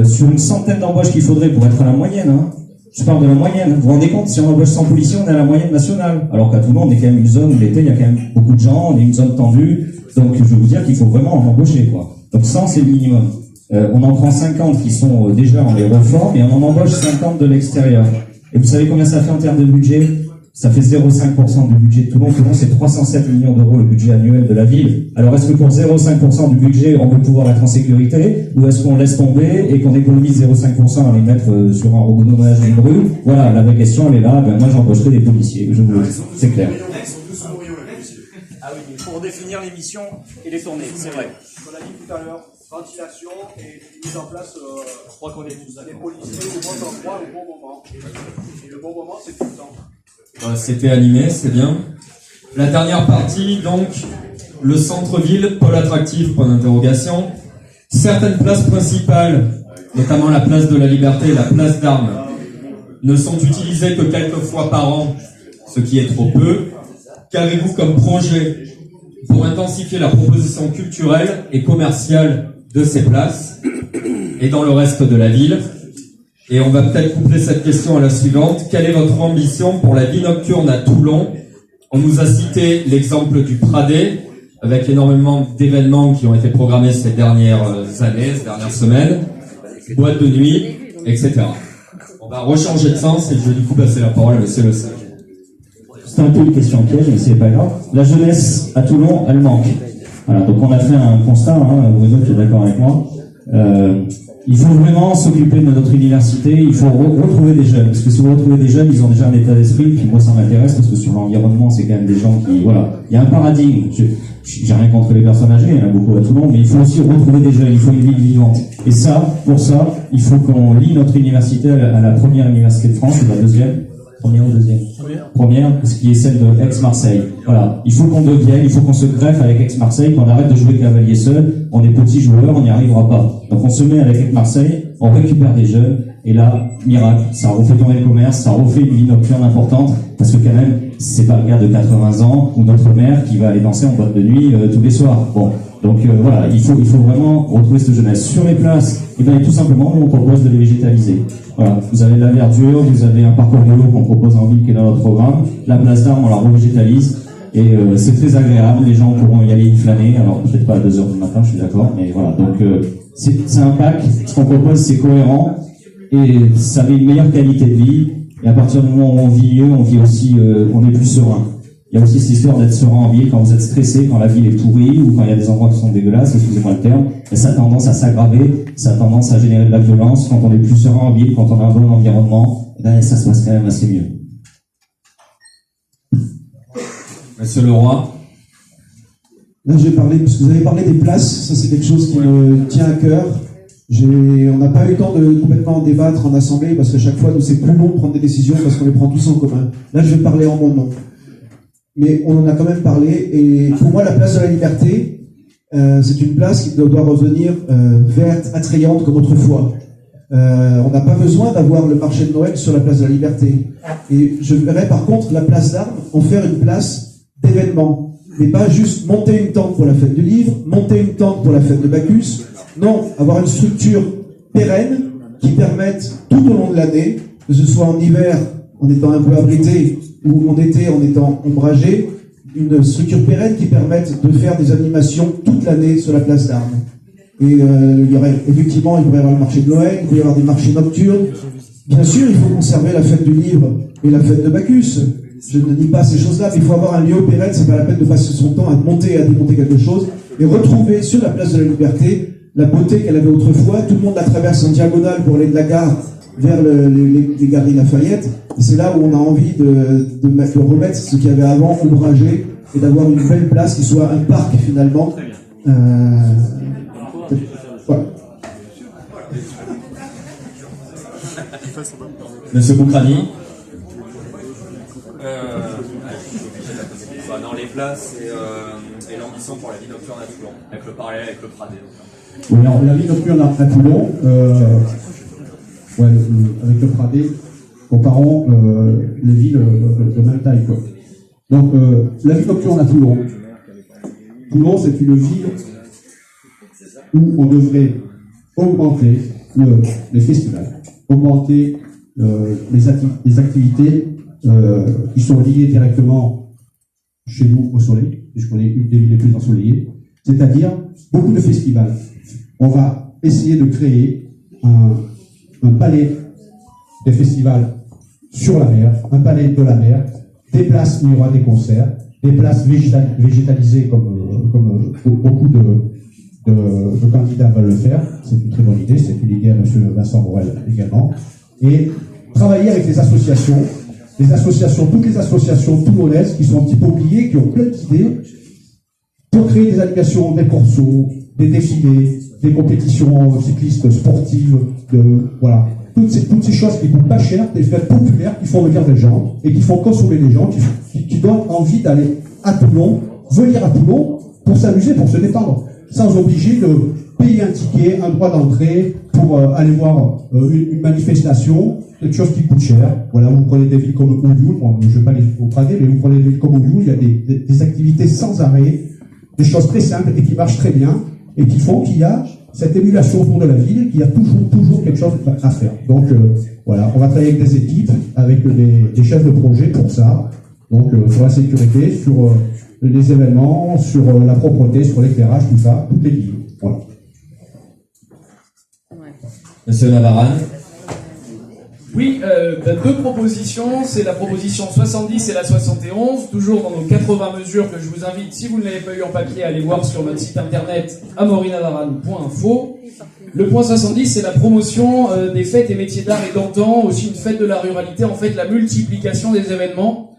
sur une centaine d'embauches qu'il faudrait pour être à la moyenne, hein. Je parle de la moyenne. Vous vous rendez compte, si on embauche 100 policiers, on est à la moyenne nationale. Alors qu'à Toulon, on est quand même une zone où l'été, il y a quand même beaucoup de gens, on est une zone tendue. Donc je vais vous dire qu'il faut vraiment en embaucher, quoi. Donc 100, c'est le minimum. On en prend 50 qui sont déjà en les reformes et on en embauche 50 de l'extérieur. Et vous savez combien ça fait en termes de budget? Ça fait 0,5% du budget de Toulon. Toulon, c'est 307 millions d'euros le budget annuel de la ville. Alors est-ce que pour 0,5% du budget, on veut pouvoir être en sécurité, ou est-ce qu'on laisse tomber et qu'on économise 0,5% à les mettre sur un robot dommage d'une rue? Voilà, la vraie question, elle est là. Ben, moi, j'embaucherai des policiers. Je vous le dis. C'est clair. Ah oui, pour définir les missions et les tournées, c'est vrai. On a dit tout à l'heure, ventilation et mise en place je crois qu'on est tous des policiers au bon endroit, au bon moment. Et le bon moment, c'est tout le temps. C'était animé, c'est bien. La dernière partie, donc, le centre-ville, pôle attractif, point d'interrogation. Certaines places principales, notamment la place de la Liberté et la place d'Armes, ne sont utilisées que quelques fois par an, ce qui est trop peu. Qu'avez-vous comme projet pour intensifier la proposition culturelle et commerciale de ces places et dans le reste de la ville? Et on va peut-être coupler cette question à la suivante. Quelle est votre ambition pour la vie nocturne à Toulon? On nous a cité l'exemple du Pradé, avec énormément d'événements qui ont été programmés ces dernières années, ces dernières semaines, boîtes de nuit, etc. On va rechanger de sens et je vais du coup passer la parole à monsieur Le Sage. C'est un peu une question piège, mais c'est pas grave. La jeunesse à Toulon, elle manque. Voilà, donc on a fait un constat, hein, Bruno, tu es d'accord avec moi. Il faut vraiment s'occuper de notre université, il faut retrouver des jeunes, parce que si vous retrouvez des jeunes, ils ont déjà un état d'esprit, puis moi ça m'intéresse, parce que sur l'environnement, c'est quand même des gens qui, voilà, il y a un paradigme. J'ai rien contre les personnes âgées, il y en a beaucoup à Toulon, mais il faut aussi retrouver des jeunes, il faut une ville vivante. Et ça, pour ça, il faut qu'on lie notre université à la première université de France, ou la deuxième. Première ou deuxième? Première, ce qui est celle de Aix-Marseille. Voilà. Il faut qu'on devienne, il faut qu'on se greffe avec Aix-Marseille, qu'on arrête de jouer cavalier seul. On est petits joueurs, on n'y arrivera pas. Donc on se met avec Aix-Marseille, on récupère des jeunes, et là, miracle, ça refait tourner le commerce, ça refait une vie nocturne importante, parce que quand même, c'est pas le gars de 80 ans, ou notre mère qui va aller danser en boîte de nuit tous les soirs. Bon. Donc voilà, il faut vraiment retrouver cette jeunesse sur les places. Et bien tout simplement, nous on propose de les végétaliser. Voilà, vous avez la verdure, vous avez un parcours de l'eau qu'on propose en ville qui est dans notre programme. La place d'Armes, on la revégétalise et c'est très agréable. Les gens pourront y aller flâner. Alors peut-être pas à 2h du matin, je suis d'accord, mais voilà. Donc c'est un pack. Ce qu'on propose, c'est cohérent et ça met une meilleure qualité de vie. Et à partir du moment où on vit mieux, on vit aussi, on est plus serein. Il y a aussi cette histoire d'être serein en ville quand vous êtes stressé, quand la ville est pourrie ou quand il y a des endroits qui sont dégueulasses, excusez-moi le terme, et ça a tendance à s'aggraver, ça a tendance à générer de la violence. Quand on est plus serein en ville, quand on a un bon environnement, ben, ça se passe quand même assez mieux. Monsieur Leroy. Là, je vais parler, parce que vous avez parlé des places, ça c'est quelque chose qui me tient à cœur. On n'a pas eu le temps de complètement en débattre en assemblée, parce qu'à chaque fois, nous, c'est plus long de prendre des décisions, parce qu'on les prend tous en commun. Là, je vais parler en mon nom. Mais on en a quand même parlé, et pour moi, la place de la Liberté, c'est une place qui doit revenir verte, attrayante comme autrefois. On n'a pas besoin d'avoir le marché de Noël sur la place de la Liberté. Et je verrais par contre la place d'Armes en faire une place d'événement. Mais pas juste monter une tente pour la fête du livre, monter une tente pour la fête de Bacchus. Non, avoir une structure pérenne qui permette tout au long de l'année, que ce soit en hiver, en étant un peu abrité, ou en été en étant ombragé, une structure pérenne qui permette de faire des animations toute l'année sur la place d'Armes. Et il y aurait effectivement, il pourrait y avoir le marché de Noël, il pourrait y avoir des marchés nocturnes. Bien sûr, il faut conserver la fête du livre et la fête de Bacchus. Je ne dis pas ces choses-là, mais il faut avoir un lieu pérenne. C'est pas la peine de passer son temps à monter et à démonter quelque chose, et retrouver sur la place de la Liberté la beauté qu'elle avait autrefois. Tout le monde la traverse en diagonale pour aller de la gare vers les Galeries Lafayette. Et c'est là où on a envie de remettre ce qu'il y avait avant, ombragé, et d'avoir une belle place qui soit un parc finalement. Voilà. Monsieur Boukrani. Dans les places et l'ambition pour la vie nocturne à Toulon, avec le parallèle avec le Pradé. Oui, alors la vie nocturne à Toulon, avec le Pradé, comparons les villes de même taille, quoi. Donc, la vie nocturne à Toulon. Toulon, c'est une ville où on devrait augmenter les festivals, augmenter les activités qui sont liées directement chez nous au soleil, puisqu'on est une des villes les plus ensoleillées, c'est-à-dire beaucoup de festivals. On va essayer de créer un palais des festivals sur la mer, un palais de la mer, des places où il y aura des concerts, des places végétalisées comme beaucoup de candidats veulent le faire. C'est une très bonne idée, c'est une idée à M. Vincent Morel également. Et travailler avec les associations, toutes les associations toulonnaises qui sont un petit peu oubliées, qui ont plein d'idées, pour créer des animations, des corsos, des défilés, des compétitions cyclistes, sportives, voilà. Toutes ces choses qui coûtent pas cher, des fêtes populaires qui font venir des gens et qui font consommer les gens, qui donnent envie d'aller à Toulon, venir à Toulon pour s'amuser, pour se détendre, sans obliger de payer un ticket, un droit d'entrée pour aller voir une manifestation, quelque chose qui coûte cher. Voilà, vous prenez des villes comme Oulioul, bon, je ne vais pas les Pradé, mais vous prenez des villes comme Oulioul, il y a des activités sans arrêt, des choses très simples et qui marchent très bien, et qui font qu'il y a cette émulation autour de la ville, qu'il y a toujours quelque chose à faire. Donc voilà, on va travailler avec des équipes, avec des chefs de projet pour ça, donc sur la sécurité, sur les événements, sur la propreté, sur l'éclairage, tout ça, tout est lié. Voilà. Monsieur Navarane. Oui, deux propositions, c'est la proposition 70 et la 71, toujours dans nos 80 mesures que je vous invite, si vous ne l'avez pas eu en papier, à aller voir sur notre site internet amaurynavarane.info. Le point 70, c'est la promotion des fêtes et métiers d'art et d'antan, aussi une fête de la ruralité, en fait la multiplication des événements,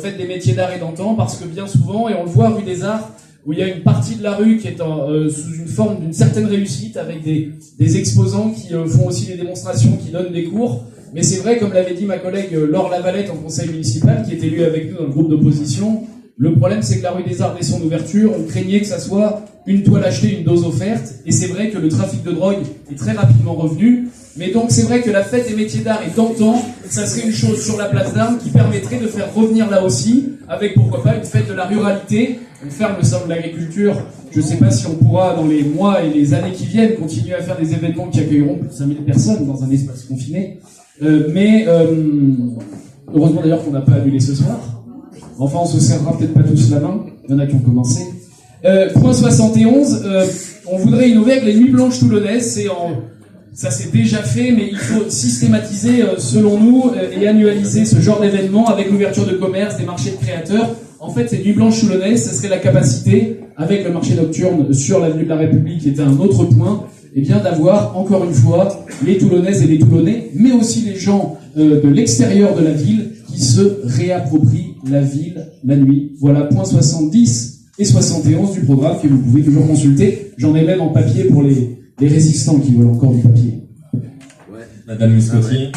fête des métiers d'art et d'antan, parce que bien souvent, et on le voit rue des Arts, où il y a une partie de la rue qui est sous une forme d'une certaine réussite, avec des exposants qui font aussi des démonstrations, qui donnent des cours. Mais c'est vrai, comme l'avait dit ma collègue Laure Lavalette en conseil municipal, qui est élue avec nous dans le groupe d'opposition, le problème c'est que la rue des Arts, dès son ouverture, on craignait que ça soit une toile achetée, une dose offerte, et c'est vrai que le trafic de drogue est très rapidement revenu. Mais donc c'est vrai que la fête des métiers d'art et d'antan, ça serait une chose sur la place d'Armes qui permettrait de faire revenir là aussi, avec pourquoi pas une fête de la ruralité. On ferme le salon de l'agriculture, je ne sais pas si on pourra dans les mois et les années qui viennent continuer à faire des événements qui accueilleront plus de 5000 personnes dans un espace confiné. Heureusement d'ailleurs qu'on n'a pas annulé ce soir. Enfin, on se serrera peut-être pas tous la main. Il y en a qui ont commencé. Point 71, on voudrait innover avec les nuits blanches toulonnaises. Ça s'est déjà fait, mais il faut systématiser, selon nous, et annualiser ce genre d'événement avec l'ouverture de commerce, des marchés de créateurs. En fait, ces nuits blanches toulonnaises, ça serait la capacité, avec le marché nocturne sur l'avenue de la République, qui était un autre point, eh bien d'avoir, encore une fois, les Toulonnaises et les Toulonnais, mais aussi les gens de l'extérieur de la ville qui se réapproprient la ville la nuit. Voilà, point 70 et 71 du programme que vous pouvez toujours consulter. J'en ai même en papier pour les résistants qui veulent encore du papier. Madame Muscotti.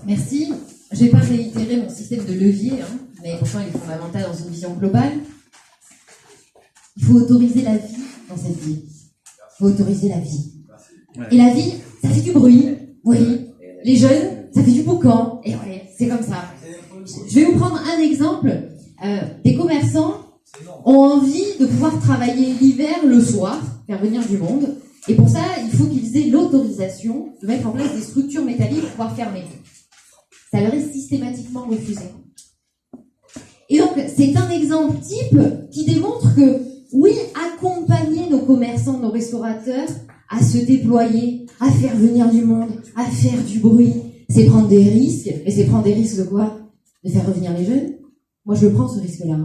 Merci. Je ne vais pas réitérer mon système de levier, mais pourtant il est fondamental dans une vision globale. Il faut autoriser la vie dans cette vie. Il faut autoriser la vie. Et la vie, ça fait du bruit, oui. Les jeunes, ça fait du boucan, et ouais, c'est comme ça. Je vais vous prendre un exemple. Des commerçants ont envie de pouvoir travailler l'hiver le soir, faire venir du monde, et pour ça, il faut qu'ils aient l'autorisation de mettre en place des structures métalliques pour pouvoir fermer. Ça leur est systématiquement refusé. Et donc, c'est un exemple type qui démontre que, oui, accompagner nos commerçants, nos restaurateurs à se déployer, à faire venir du monde, à faire du bruit, c'est prendre des risques. Et c'est prendre des risques de quoi? De faire revenir les jeunes. Moi, je prends ce risque-là,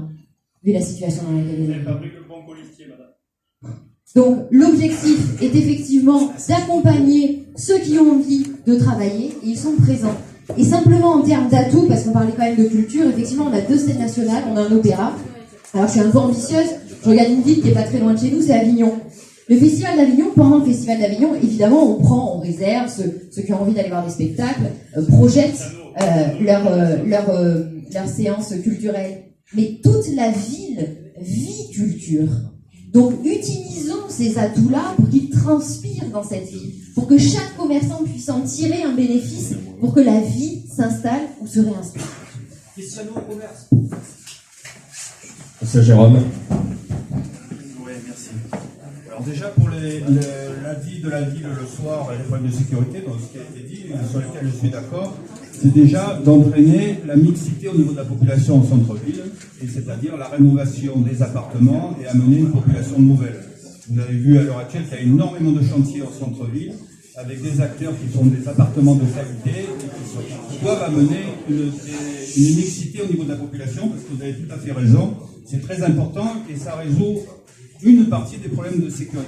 vu la situation dans laquelle on est. Elle fabrique le bon colistier, madame. Donc l'objectif est effectivement d'accompagner ceux qui ont envie de travailler et ils sont présents. Et simplement en termes d'atouts, parce qu'on parlait quand même de culture, effectivement on a 2 scènes nationales, on a un opéra. Alors je suis un peu ambitieuse, je regarde une ville qui est pas très loin de chez nous, c'est Avignon. Le Festival d'Avignon, pendant le Festival d'Avignon, évidemment on réserve, ceux qui ont envie d'aller voir des spectacles, projettent leur séance culturelle. Mais toute la ville vit culture. Donc utilisons ces atouts-là pour qu'ils transpirent dans cette ville, pour que chaque commerçant puisse en tirer un bénéfice, pour que la vie s'installe ou se réinstalle. Questionnement au commerce. Monsieur Jérôme. Oui, merci. Alors déjà pour la vie de la ville le soir, les problèmes de sécurité, donc ce qui a été dit, sur lesquels je suis d'accord, c'est déjà d'entraîner la mixité au niveau de la population au centre-ville, et c'est-à-dire la rénovation des appartements et amener une population nouvelle. Vous avez vu à l'heure actuelle qu'il y a énormément de chantiers au centre-ville, avec des acteurs qui font des appartements de qualité et qui doivent amener une mixité au niveau de la population, parce que vous avez tout à fait raison, c'est très important et ça résout une partie des problèmes de sécurité.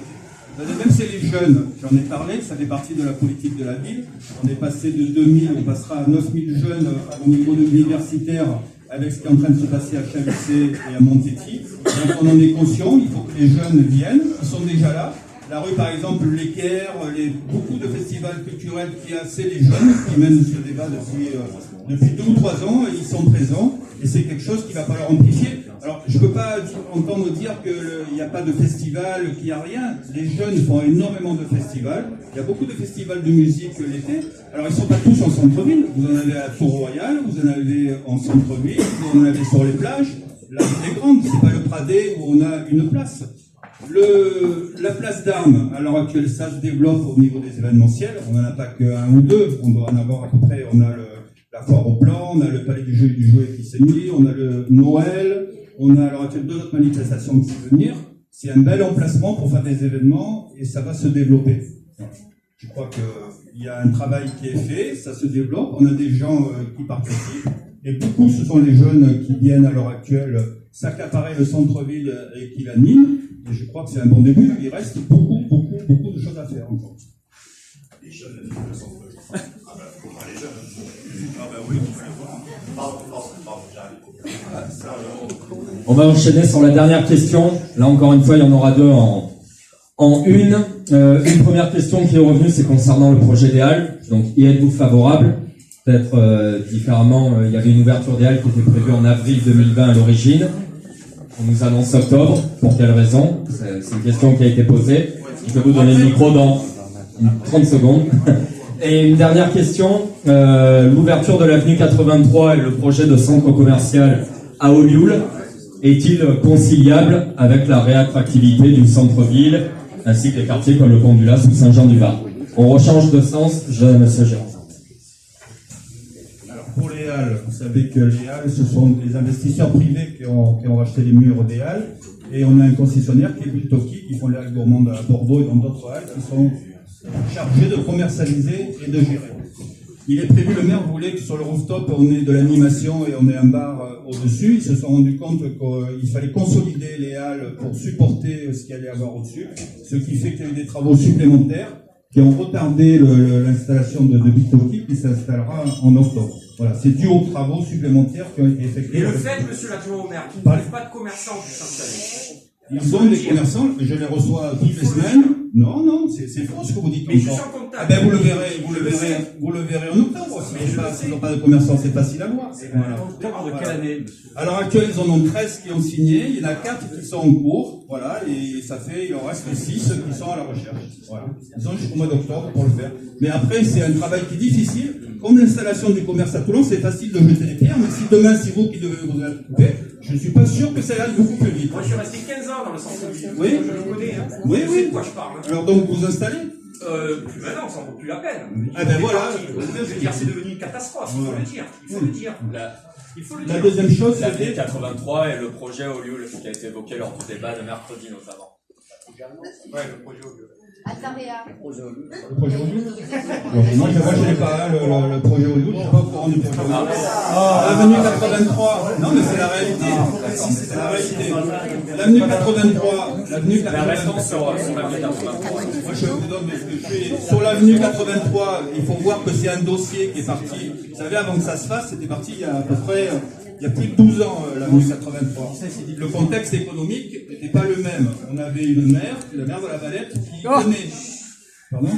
Même c'est les jeunes, j'en ai parlé, ça fait partie de la politique de la ville. On est passé de 2000, on passera à 9000 jeunes au niveau de l'universitaire avec ce qui est en train de se passer à Chavicé et à Montetti. Donc on en est conscient, il faut que les jeunes viennent, ils sont déjà là. La rue par exemple, l'Équerre, beaucoup de festivals culturels qui assez les jeunes qui mènent ce débat depuis 2 ou 3 ans, ils sont présents et c'est quelque chose qui va falloir amplifier. Alors, je ne peux pas entendre dire qu'il n'y a pas de festival, qu'il n'y a rien. Les jeunes font énormément de festivals. Il y a beaucoup de festivals de musique l'été. Alors, ils ne sont pas tous en centre-ville. Vous en avez à Tour-Royal, vous en avez en centre-ville, vous en avez sur les plages. La ville est grande, c'est pas le Pradé où on a une place. La place d'Armes, à l'heure actuelle, ça se développe au niveau des événementiels. On n'en a pas qu'un ou deux. On doit en avoir à peu près. On a la foire au plan, on a le palais du jeu et du jouet qui s'est mis, on a le Noël. On a à l'heure actuelle 2 autres manifestations qui vont venir. C'est un bel emplacement pour faire des événements et ça va se développer. Je crois qu'il y a un travail qui est fait, ça se développe, on a des gens qui participent et beaucoup ce sont les jeunes qui viennent à l'heure actuelle s'accaparer le centre-ville et qui l'animent. Et je crois que c'est un bon début, il reste beaucoup de choses à faire encore. Les jeunes, le centre-ville. Ah ben, les jeunes. Ah ben oui, on peut le voir. Pardon, j'arrive. On va enchaîner sur la dernière question. Là, encore une fois, il y en aura 2 en une. Une première question qui est revenue, c'est concernant le projet des Halles. Donc, y êtes-vous favorable? Peut-être différemment, il y avait une ouverture des Halles qui était prévue en avril 2020 à l'origine. On nous annonce octobre. Pour quelle raison? C'est une question qui a été posée. Je vais vous donner le micro dans 30 secondes. Et une dernière question, l'ouverture de l'avenue 83 et le projet de centre commercial à Olioul est-il conciliable avec la réattractivité du centre-ville ainsi que les quartiers comme le Pont du Las ou Saint-Jean-du-Var? On rechange de sens, je donne à Monsieur Gérard. Alors pour les Halles, vous savez que les Halles, ce sont des investisseurs privés qui ont racheté les murs des Halles et on a un concessionnaire qui est Bultoki, qui font les Halles gourmandes à Bordeaux et dans d'autres Halles qui sont chargé de commercialiser et de gérer. Il est prévu, le maire voulait que sur le rooftop, on ait de l'animation et on ait un bar au-dessus. Ils se sont rendus compte qu'il fallait consolider les halles pour supporter ce qu'il allait y avoir au-dessus. Ce qui fait qu'il y a eu des travaux supplémentaires qui ont retardé l'installation de Bitoki qui s'installera en octobre. Voilà, c'est dû aux travaux supplémentaires qui ont été effectués. Et le fait, monsieur l'adjoint au maire, qu'il n'y ait pas de commerçants qui s'installent. Ils ont des commerçants, je les reçois toutes les semaines. Non, c'est faux ce que vous dites. Mais je suis en contact. Ah ben vous le verrez en octobre. S'ils n'ont pas de commerçants, c'est facile à voir. Voilà. De quelle année? À l'heure actuelle, ils en ont 13 qui ont signé, il y en a 4 qui sont en cours, voilà, et ça fait, il en reste 6 qui sont à la recherche. Voilà. Ils ont jusqu'au mois d'octobre pour le faire. Mais après, c'est un travail qui est difficile. Comme l'installation du commerce à Toulon, c'est facile de jeter les pierres, mais si demain, c'est vous qui devez vous occuper, je ne suis pas sûr que ça aille beaucoup plus vite. Moi, je suis resté 15 ans dans le centre-ville. Oui. Je le connais. Hein. Oui. C'est de quoi je parle. Alors donc, vous installez plus maintenant, ça ne vaut plus la peine. Ah ben voilà. Je veux dire, c'est devenu une catastrophe, il faut le dire. Il faut le dire. La deuxième chose, l'avenue 83 et le projet Olioul qui a été évoqué lors du débat de mercredi notamment. Ouais, le projet au lieu. Ataréa. Le projet au lieu. Moi, je n'ai pas le projet au lieu, je ne suis pas au courant du projet au lieu. L'avenue 83, non, mais c'est la réalité. C'est la réalité. L'avenue 83, l'avenue 83. Moi, je vous donne ce que je fais. Sur l'avenue 83, il faut voir que c'est un dossier qui est parti. Vous savez, avant que ça se fasse, c'était parti il y a à peu près. Il y a plus de 12 ans, l'avenue 83. Le contexte économique n'était pas le même. On avait une maire, le maire de la Valette, qui tenait. Pardon ?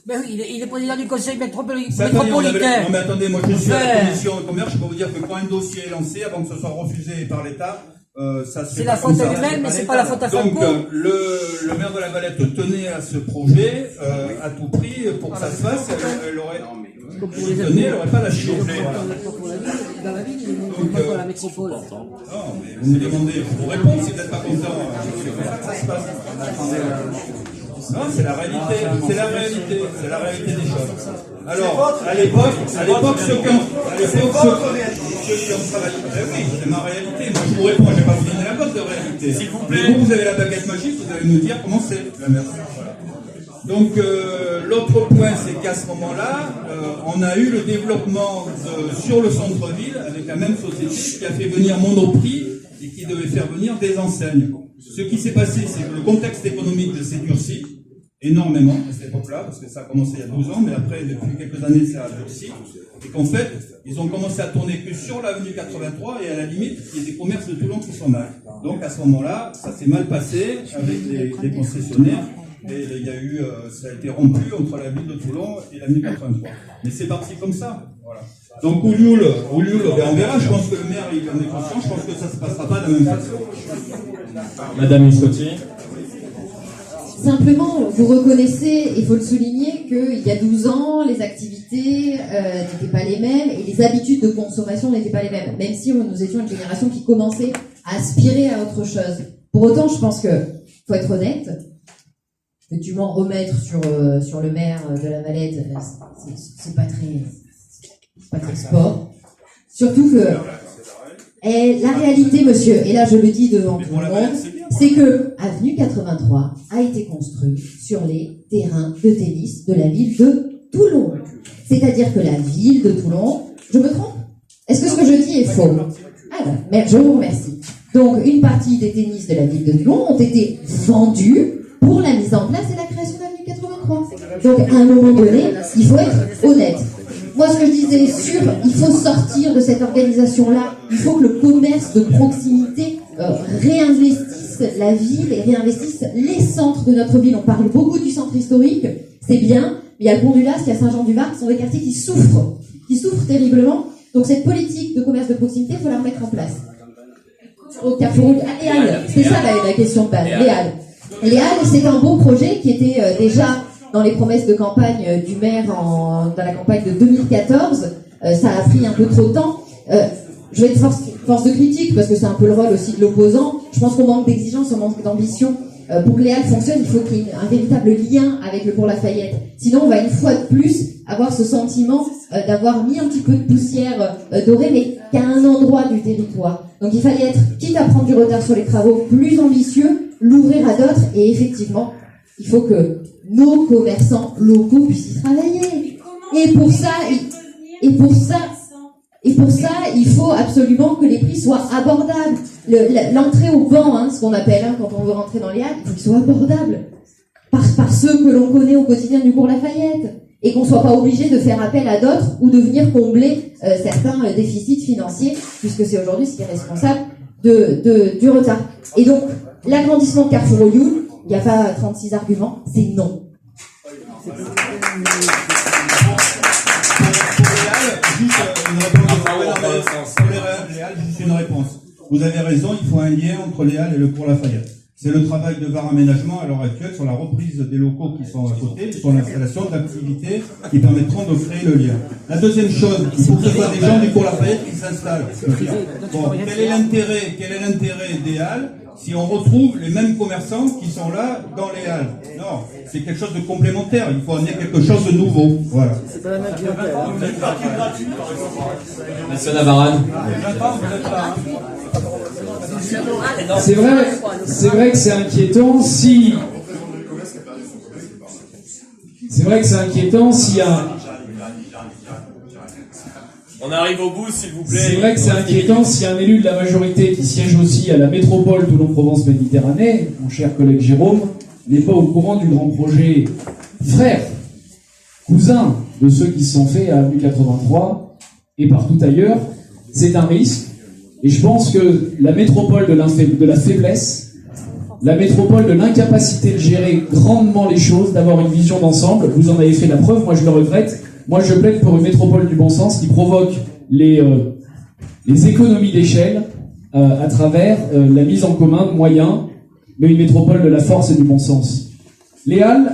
Ben oui, il est président du conseil métropolitain. Non mais attendez, moi je suis à la commission de commerce, je peux vous dire que quand un dossier est lancé, avant que ce soit refusé par l'État, ça se fait. C'est la faute du maire, mais c'est pas la faute à Franco. Donc le maire de la Valette tenait à ce projet à tout prix pour que ça se fasse. Elle aurait tenait, elle n'aurait pas lâché. Dans la ville, il est pas dans la métropole. Non, mais vous me demandez, je vous réponds si vous n'êtes pas content. Ça se passe. Non, c'est la réalité, c'est la réalité, c'est la réalité des choses. Alors, à l'époque, ceux qui ont travaillé, ben oui, c'est ma réalité. Moi, je vous réponds, je ne vais pas vous donner la bonne de réalité. S'il vous plaît. Mais vous avez la baguette magique, vous allez nous dire comment c'est. Merci. Voilà. Donc, l'autre point, c'est qu'à ce moment-là, on a eu le développement sur le centre-ville avec la même société qui a fait venir Monoprix et qui devait faire venir des enseignes. Ce qui s'est passé, c'est que le contexte économique s'est durci énormément à cette époque-là, parce que ça a commencé il y a 12 ans, mais après, depuis quelques années, ça a durci. Et qu'en fait, ils ont commencé à tourner que sur l'avenue 83 et à la limite, il y a des commerces de Toulon qui sont mal. Donc à ce moment-là, ça s'est mal passé avec les concessionnaires. Et il y a eu, ça a été rompu entre la ville de Toulon et l'avenue 83. Mais c'est parti comme ça. Voilà. Donc Oulioul, ben on verra. Je pense que le maire il en est conscient. Je pense que ça ne se passera pas de la même façon. Madame Iscotti. Simplement, vous reconnaissez, il faut le souligner, qu'il y a 12 ans, les activités n'étaient pas les mêmes et les habitudes de consommation n'étaient pas les mêmes. Même si nous étions une génération qui commençait à aspirer à autre chose. Pour autant, je pense que, faut être honnête, que tu m'en remettre sur le maire de la Valette, c'est pas très sport. Surtout que la réalité, monsieur, et là je le dis devant tout le monde, c'est que Avenue 83 a été construite sur les terrains de tennis de la ville de Toulon. C'est-à-dire que la ville de Toulon, je me trompe? Est-ce que ce que je dis est faux? Ah ben, merde, je vous remercie. Donc une partie des tennis de la ville de Toulon ont été vendus pour la mise en place et la création de l'avenue 83. Donc, à un moment donné, il faut être honnête. Moi, ce que je disais, il faut sortir de cette organisation-là. Il faut que le commerce de proximité réinvestisse la ville et réinvestisse les centres de notre ville. On parle beaucoup du centre historique, c'est bien, mais il y a le Pont du Lasque, il y a Saint-Jean-du-Var, qui sont des quartiers qui souffrent terriblement. Donc, cette politique de commerce de proximité, il faut la remettre en place. Au Carrefour, à Léal, c'est ça la question de base, Léal. Léal, c'est un bon projet qui était déjà dans les promesses de campagne du maire dans la campagne de 2014. Ça a pris un peu trop de temps. Je vais être force de critique parce que c'est un peu le rôle aussi de l'opposant. Je pense qu'on manque d'exigence, on manque d'ambition. Pour que Léal fonctionne, il faut qu'il y ait un véritable lien avec le Pont Lafayette. Sinon, on va une fois de plus avoir ce sentiment d'avoir mis un petit peu de poussière dorée, mais qu'à un endroit du territoire. Donc il fallait être, quitte à prendre du retard sur les travaux, plus ambitieux, l'ouvrir à d'autres, et effectivement, il faut que nos commerçants locaux puissent y travailler. Et pour ça, il faut absolument que les prix soient abordables. L'entrée au banc, ce qu'on appelle quand on veut rentrer dans les halles, il faut qu'il soit abordable par ceux que l'on connaît au quotidien du cours Lafayette. Et qu'on ne soit pas obligé de faire appel à d'autres ou de venir combler certains déficits financiers, puisque c'est aujourd'hui ce qui est responsable du retard. Et donc, l'agrandissement de Carrefour au Lioul, il n'y a pas 36 arguments, c'est non. Juste une réponse. Vous avez raison, il faut un lien entre les Halles et le cours Lafayette. C'est le travail de VAR Aménagement à l'heure actuelle sur la reprise des locaux qui sont à côté, sur l'installation d'activités qui permettront de créer le lien. La deuxième chose, il faut que ce soit des gens du cours Lafayette qui s'installent. Bon, quel est l'intérêt des Halles si on retrouve les mêmes commerçants qui sont là dans les Halles? Non, c'est quelque chose de complémentaire. Il faut amener quelque chose de nouveau. Voilà. C'est pas la même clientèle. Monsieur Navarane. C'est vrai que c'est inquiétant si C'est vrai que c'est inquiétant s'il y a... On arrive au bout, s'il vous plaît. C'est vrai que c'est inquiétant s'il y a un élu de la majorité qui siège aussi à la métropole Toulon-Provence-Méditerranée, mon cher collègue Jérôme, n'est pas au courant du grand projet frère, cousin de ceux qui se sont faits à Avenue 83 et partout ailleurs. C'est un risque. Et je pense que la métropole de la faiblesse, la métropole de l'incapacité de gérer grandement les choses, d'avoir une vision d'ensemble, vous en avez fait la preuve, moi je le regrette. Moi, je plaide pour une métropole du bon sens qui provoque les économies d'échelle à travers la mise en commun de moyens, mais une métropole de la force et du bon sens. Les Halles,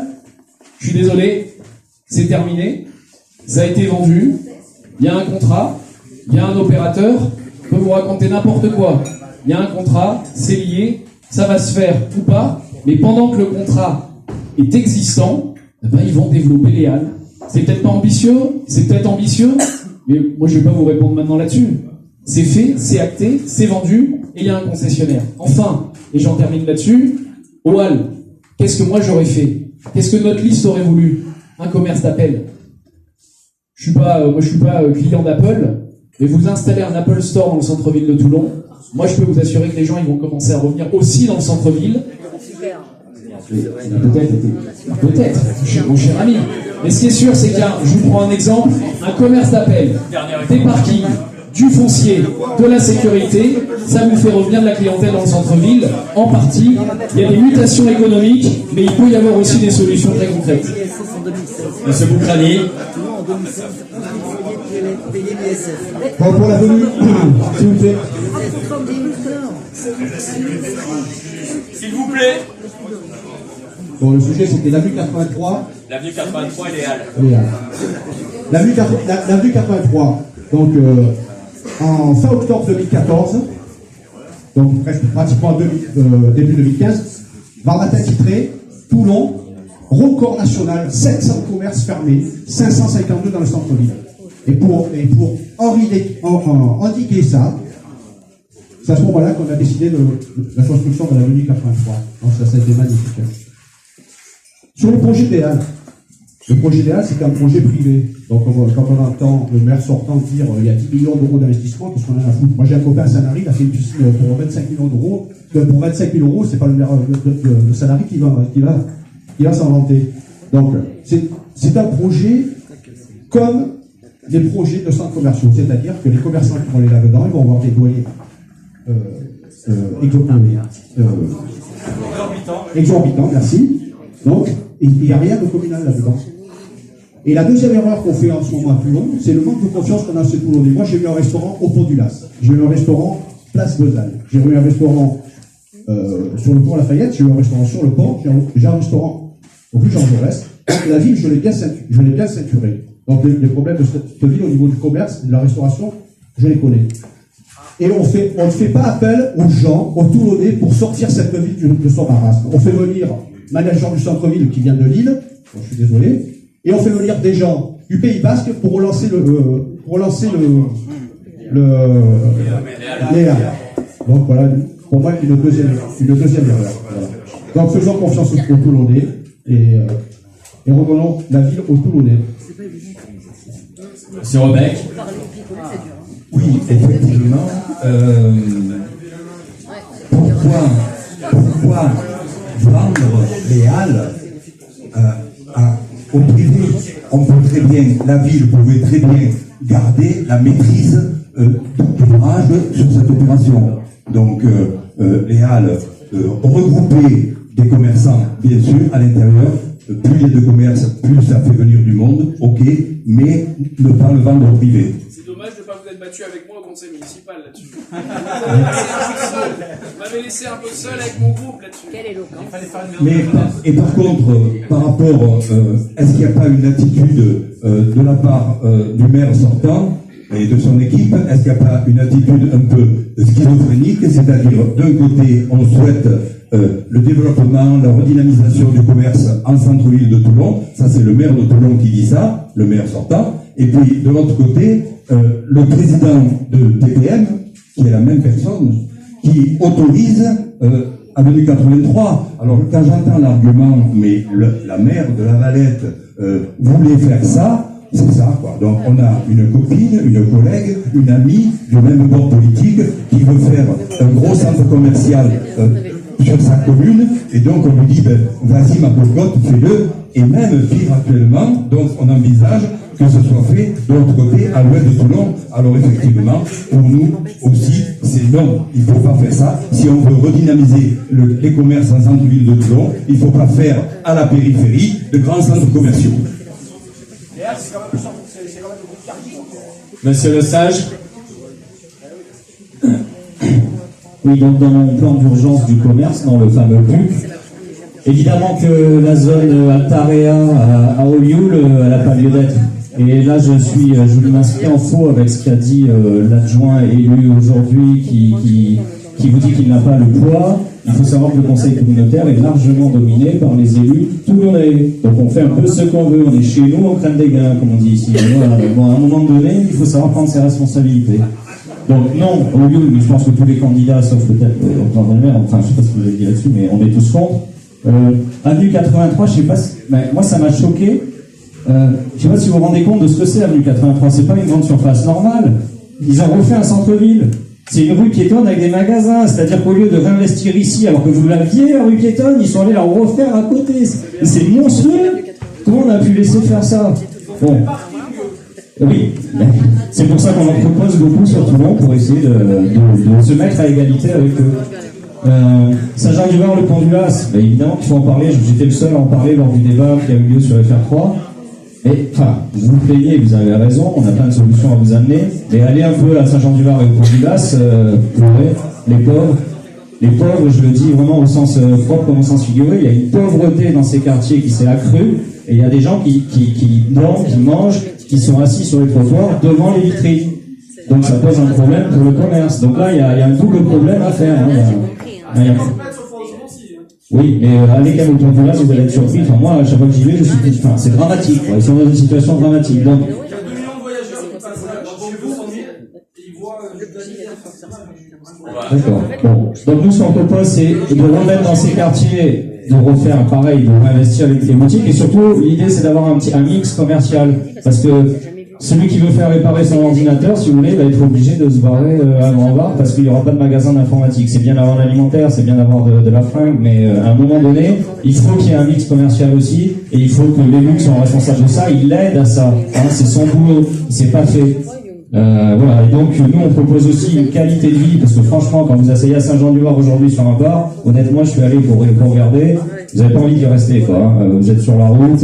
je suis désolé, c'est terminé, ça a été vendu, il y a un contrat, il y a un opérateur, peut vous raconter n'importe quoi. Il y a un contrat, c'est lié, ça va se faire ou pas, mais pendant que le contrat est existant, eh ben, ils vont développer les Halles. C'est peut-être pas ambitieux, c'est peut-être ambitieux, mais moi je vais pas vous répondre maintenant là-dessus. C'est fait, c'est acté, c'est vendu, et il y a un concessionnaire. Enfin, et j'en termine là-dessus, au Halles, qu'est-ce que moi j'aurais fait? Qu'est-ce que notre liste aurait voulu? Un commerce d'appel. Je suis pas client d'Apple, mais vous installez un Apple Store dans le centre-ville de Toulon, moi je peux vous assurer que les gens ils vont commencer à revenir aussi dans le centre-ville. Peut-être, mon cher ami. Mais ce qui est sûr, c'est qu'il y a, je vous prends un exemple, un commerce d'appel, des parkings, du foncier, de la sécurité, ça vous fait revenir de la clientèle dans le centre-ville, en partie. Il y a des mutations économiques, mais il peut y avoir aussi des solutions très concrètes. Monsieur Boukrani. Bon, pour la venue, s'il vous plaît. S'il vous plaît. Bon, le sujet, c'était l'avenue 83. L'avenue 83 et les Halles. L'avenue 83, donc en fin octobre 2014, donc pratiquement début 2015, par matin titré, Toulon, record national, 700 commerces fermés, 552 dans le centre-ville. Et pour endiguer ça, c'est à ce moment-là qu'on a décidé de la construction de l'avenue 83. Donc ça a été magnifique. Sur le projet des Halles, le projet des Halles, c'est un projet privé. Donc, quand on entend le maire sortant dire il y a 10 millions d'euros d'investissement, qu'est-ce qu'on en a à foutre? Moi, j'ai un copain à Sanary, il a fait une piscine pour 25 millions d'euros. Pour 25 000 euros, c'est pas le maire de Sanary qui va s'en vanter. Donc, c'est un projet comme des projets de centres commerciaux. C'est-à-dire que les commerçants qui vont aller là-dedans, ils vont avoir des loyers exorbitants, merci. Donc, il n'y a rien de communal là-dedans. Et la deuxième erreur qu'on fait en ce moment à Toulon, c'est le manque de confiance qu'on a chez Toulonnais. Moi, j'ai eu un restaurant au Pont du Las. J'ai eu un restaurant Place Besalle. J'ai eu un restaurant sur le pont Lafayette. J'ai eu un restaurant sur le pont. J'ai un restaurant au rue Jean Jaurès. Donc, la ville, je l'ai bien ceinturée. Donc, les problèmes de cette ville au niveau du commerce et de la restauration, je les connais. Et on ne fait pas appel aux gens, aux Toulonnais, pour sortir cette ville de son marasme. On fait venir manager du centre-ville qui vient de Lille, bon, je suis désolé, et on fait venir des gens du Pays Basque pour relancer les Halles. Donc voilà, pour moi, une deuxième erreur. Voilà. Donc faisons confiance aux Toulonnais et revenons la ville aux Toulonnais. Monsieur Rebec. Oui, effectivement. Pourquoi vendre les Halles au privé? On peut très bien, la ville pouvait très bien garder la maîtrise d'ouvrage sur cette opération. Donc, les Halles regrouper des commerçants, bien sûr, à l'intérieur. Plus il y a de commerce, plus ça fait venir du monde, ok, mais ne pas le vendre au privé. C'est dommage de ne pas vous être battu avec moi au conseil municipal là-dessus. Vous m'avez laissé un peu seul avec mon groupe là-dessus. Quelle éloquence. Mais, et par contre, par rapport, est-ce qu'il n'y a pas une attitude de la part du maire sortant et de son équipe, est-ce qu'il n'y a pas une attitude un peu schizophrénique, c'est-à-dire d'un côté, on souhaite le développement, la redynamisation du commerce en centre-ville de Toulon, ça c'est le maire de Toulon qui dit ça, le maire sortant, et puis de l'autre côté, le président de TPM, qui est la même personne, qui autorise avenue 83. Alors quand j'entends l'argument, mais la maire de La Valette voulait faire ça, c'est ça, quoi. Donc on a une copine, une collègue, une amie du même bord politique qui veut faire un gros centre commercial sur sa commune, et donc on lui dit, ben, vas-y ma cocotte, fais-le, et même pire actuellement, donc on envisage que ce soit fait de l'autre côté, à l'ouest de Toulon. Alors effectivement, pour nous aussi, c'est non, il ne faut pas faire ça. Si on veut redynamiser les commerces en centre-ville de Toulon, il ne faut pas faire à la périphérie de grands centres commerciaux. Monsieur Le Sage. Oui, donc dans mon plan d'urgence du commerce, dans le fameux PUC, évidemment que la zone Altarea à Olioul, elle n'a pas lieu d'être. Et là, je m'inscris en faux avec ce qu'a dit l'adjoint élu aujourd'hui qui vous dit qu'il n'a pas le poids. Il faut savoir que le conseil communautaire est largement dominé par les élus toulonnais. Donc on fait un peu ce qu'on veut. On est chez nous, on crème des gains, comme on dit ici. Voilà. Bon, à un moment donné, il faut savoir prendre ses responsabilités. Donc non, au lieu, mais je pense que tous les candidats, sauf peut-être enfin je sais pas ce que vous avez dit là-dessus, mais on est tous contre. Avenue 83, je sais pas si, moi ça m'a choqué. Je sais pas si vous vous rendez compte de ce que c'est Avenue 83. C'est pas une grande surface normale. Ils ont refait un centre-ville. C'est une rue piétonne avec des magasins. C'est-à-dire qu'au lieu de réinvestir ici, alors que vous l'aviez la rue piétonne, ils sont allés la refaire à côté. C'est monstrueux. Comment on a pu laisser faire ça? Bon. Oui, c'est pour ça qu'on en propose beaucoup sur Toulon pour essayer de se mettre à égalité avec eux. Saint-Jean-du-Var, le pont du Las, évidemment qu'il faut en parler. J'étais le seul à en parler lors du débat qui a eu lieu sur FR3. Et enfin, vous vous plaignez, vous avez raison, on a plein de solutions à vous amener. Mais allez un peu à Saint-Jean-du-Var et au pont du Las, les pauvres, je le dis vraiment au sens propre comme au sens figuré, il y a une pauvreté dans ces quartiers qui s'est accrue. Et il y a des gens qui dorment, qui mangent, qui sont assis sur les trottoirs devant les vitrines. Donc ça pose un problème pour le commerce. Donc là, il y a un double problème à faire. Oui, mais allez quand même au pont du Las, vous allez être surpris. Enfin, moi, à chaque fois que j'y vais, je suis... Enfin, c'est dramatique. Ils sont dans une situation dramatique. Donc... D'accord. Bon. Donc nous, ce qu'on propose, c'est de remettre dans ces quartiers, de refaire pareil, de réinvestir avec les boutiques, et surtout, l'idée, c'est d'avoir un mix commercial. Parce que celui qui veut faire réparer son ordinateur, si vous voulez, va être obligé de se barrer à Grand Bar parce qu'il n'y aura pas de magasin d'informatique. C'est bien d'avoir l'alimentaire, c'est bien d'avoir de la fringue, mais à un moment donné, il faut qu'il y ait un mix commercial aussi, et il faut que l'élu qui sont responsables de ça, il l'aide à ça. Hein, c'est son boulot, c'est pas fait. Voilà, et donc nous on propose aussi une qualité de vie, parce que franchement quand vous asseyez à Saint-Jean-du-Var aujourd'hui sur un bar, honnêtement je suis allé pour regarder, vous n'avez pas envie d'y rester quoi, hein. Vous êtes sur la route,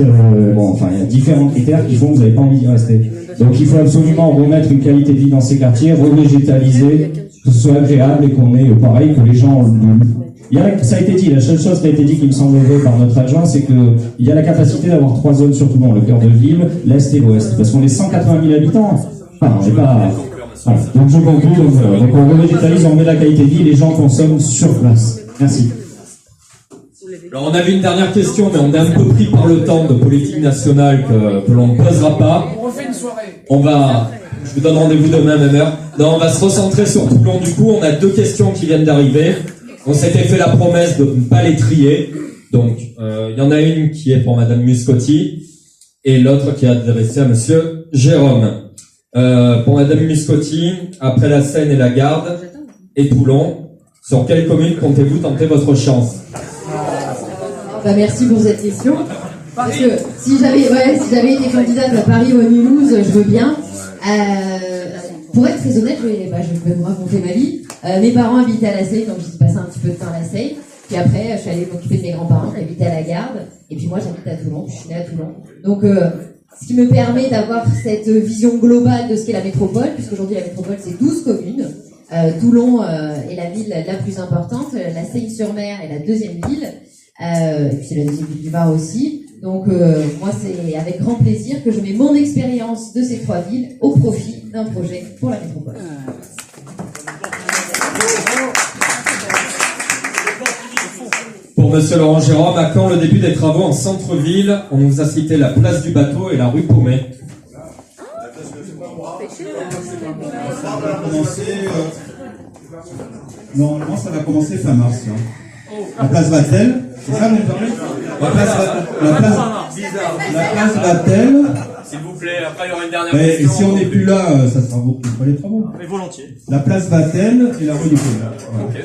bon enfin il y a différents critères qui font que vous n'avez pas envie d'y rester. Donc il faut absolument remettre une qualité de vie dans ces quartiers, revégétaliser, que ce soit agréable et qu'on ait pareil, que les gens... ça a été dit, la seule chose qui a été dit qui me semble vraie par notre adjoint, c'est qu'il y a la capacité d'avoir 3 zones surtout dans le cœur de ville, l'Est et l'Ouest, parce qu'on est 180 000 habitants. Enfin, on n'est pas... Voilà. Donc je conclue, donc on revégétalise, on met la qualité de vie, les gens consomment sur place. Merci. Alors on avait une dernière question, mais on est un peu pris par le temps de politique nationale que l'on ne posera pas. On refait une soirée. Je vous donne rendez-vous demain même heure. Non, on va se recentrer sur Toulon du coup. On a 2 questions qui viennent d'arriver. On s'était fait la promesse de ne pas les trier. Donc il y en a une qui est pour Madame Muscotti et l'autre qui est adressée à Monsieur Jérôme. Pour Madame Muscotti, après la Seine et la Garde et Toulon, sur quelle commune comptez-vous tenter votre chance? Merci pour cette question. Parce que si j'avais été candidate à Paris ou à Mulhouse, je veux bien. Pour être très honnête, je vais vous raconter ma vie. Mes parents habitaient à la Seine, donc j'ai passé un petit peu de temps à la Seine. Puis après, je suis allée m'occuper de mes grands-parents, j'habitais à la Garde. Et puis moi, j'habite à Toulon, je suis née à Toulon. Donc, ce qui me permet d'avoir cette vision globale de ce qu'est la métropole, puisqu'aujourd'hui la métropole c'est 12 communes. Toulon est la ville la plus importante, la Seine-sur-Mer est la 2e ville, et puis c'est la 2e ville du Var aussi. Donc moi c'est avec grand plaisir que je mets mon expérience de ces 3 villes au profit d'un projet pour la métropole. Pour Monsieur Laurent Jérôme, à quand le début des travaux en centre-ville? On nous a cité la place du Bateau et la rue Paumet. Normalement, ça va commencer fin mars. Là. La place Vatel, c'est ça, vous parlez? La place Vatel. S'il vous plaît, après il y aura une dernière Et question. si on n'est plus là, ça sera vous qui ferez les travaux. Mais volontiers. La place Vatel et la rue du Pôle. Ok.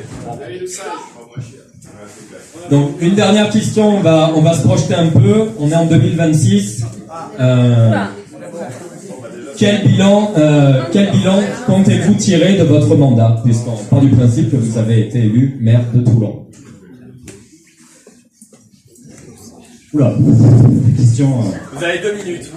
Donc, une dernière question, on va se projeter un peu. On est en 2026. Quel bilan comptez-vous tirer de votre mandat, puisqu'on part du principe que vous avez été élu maire de Toulon? Oula, question. Vous avez 2 minutes.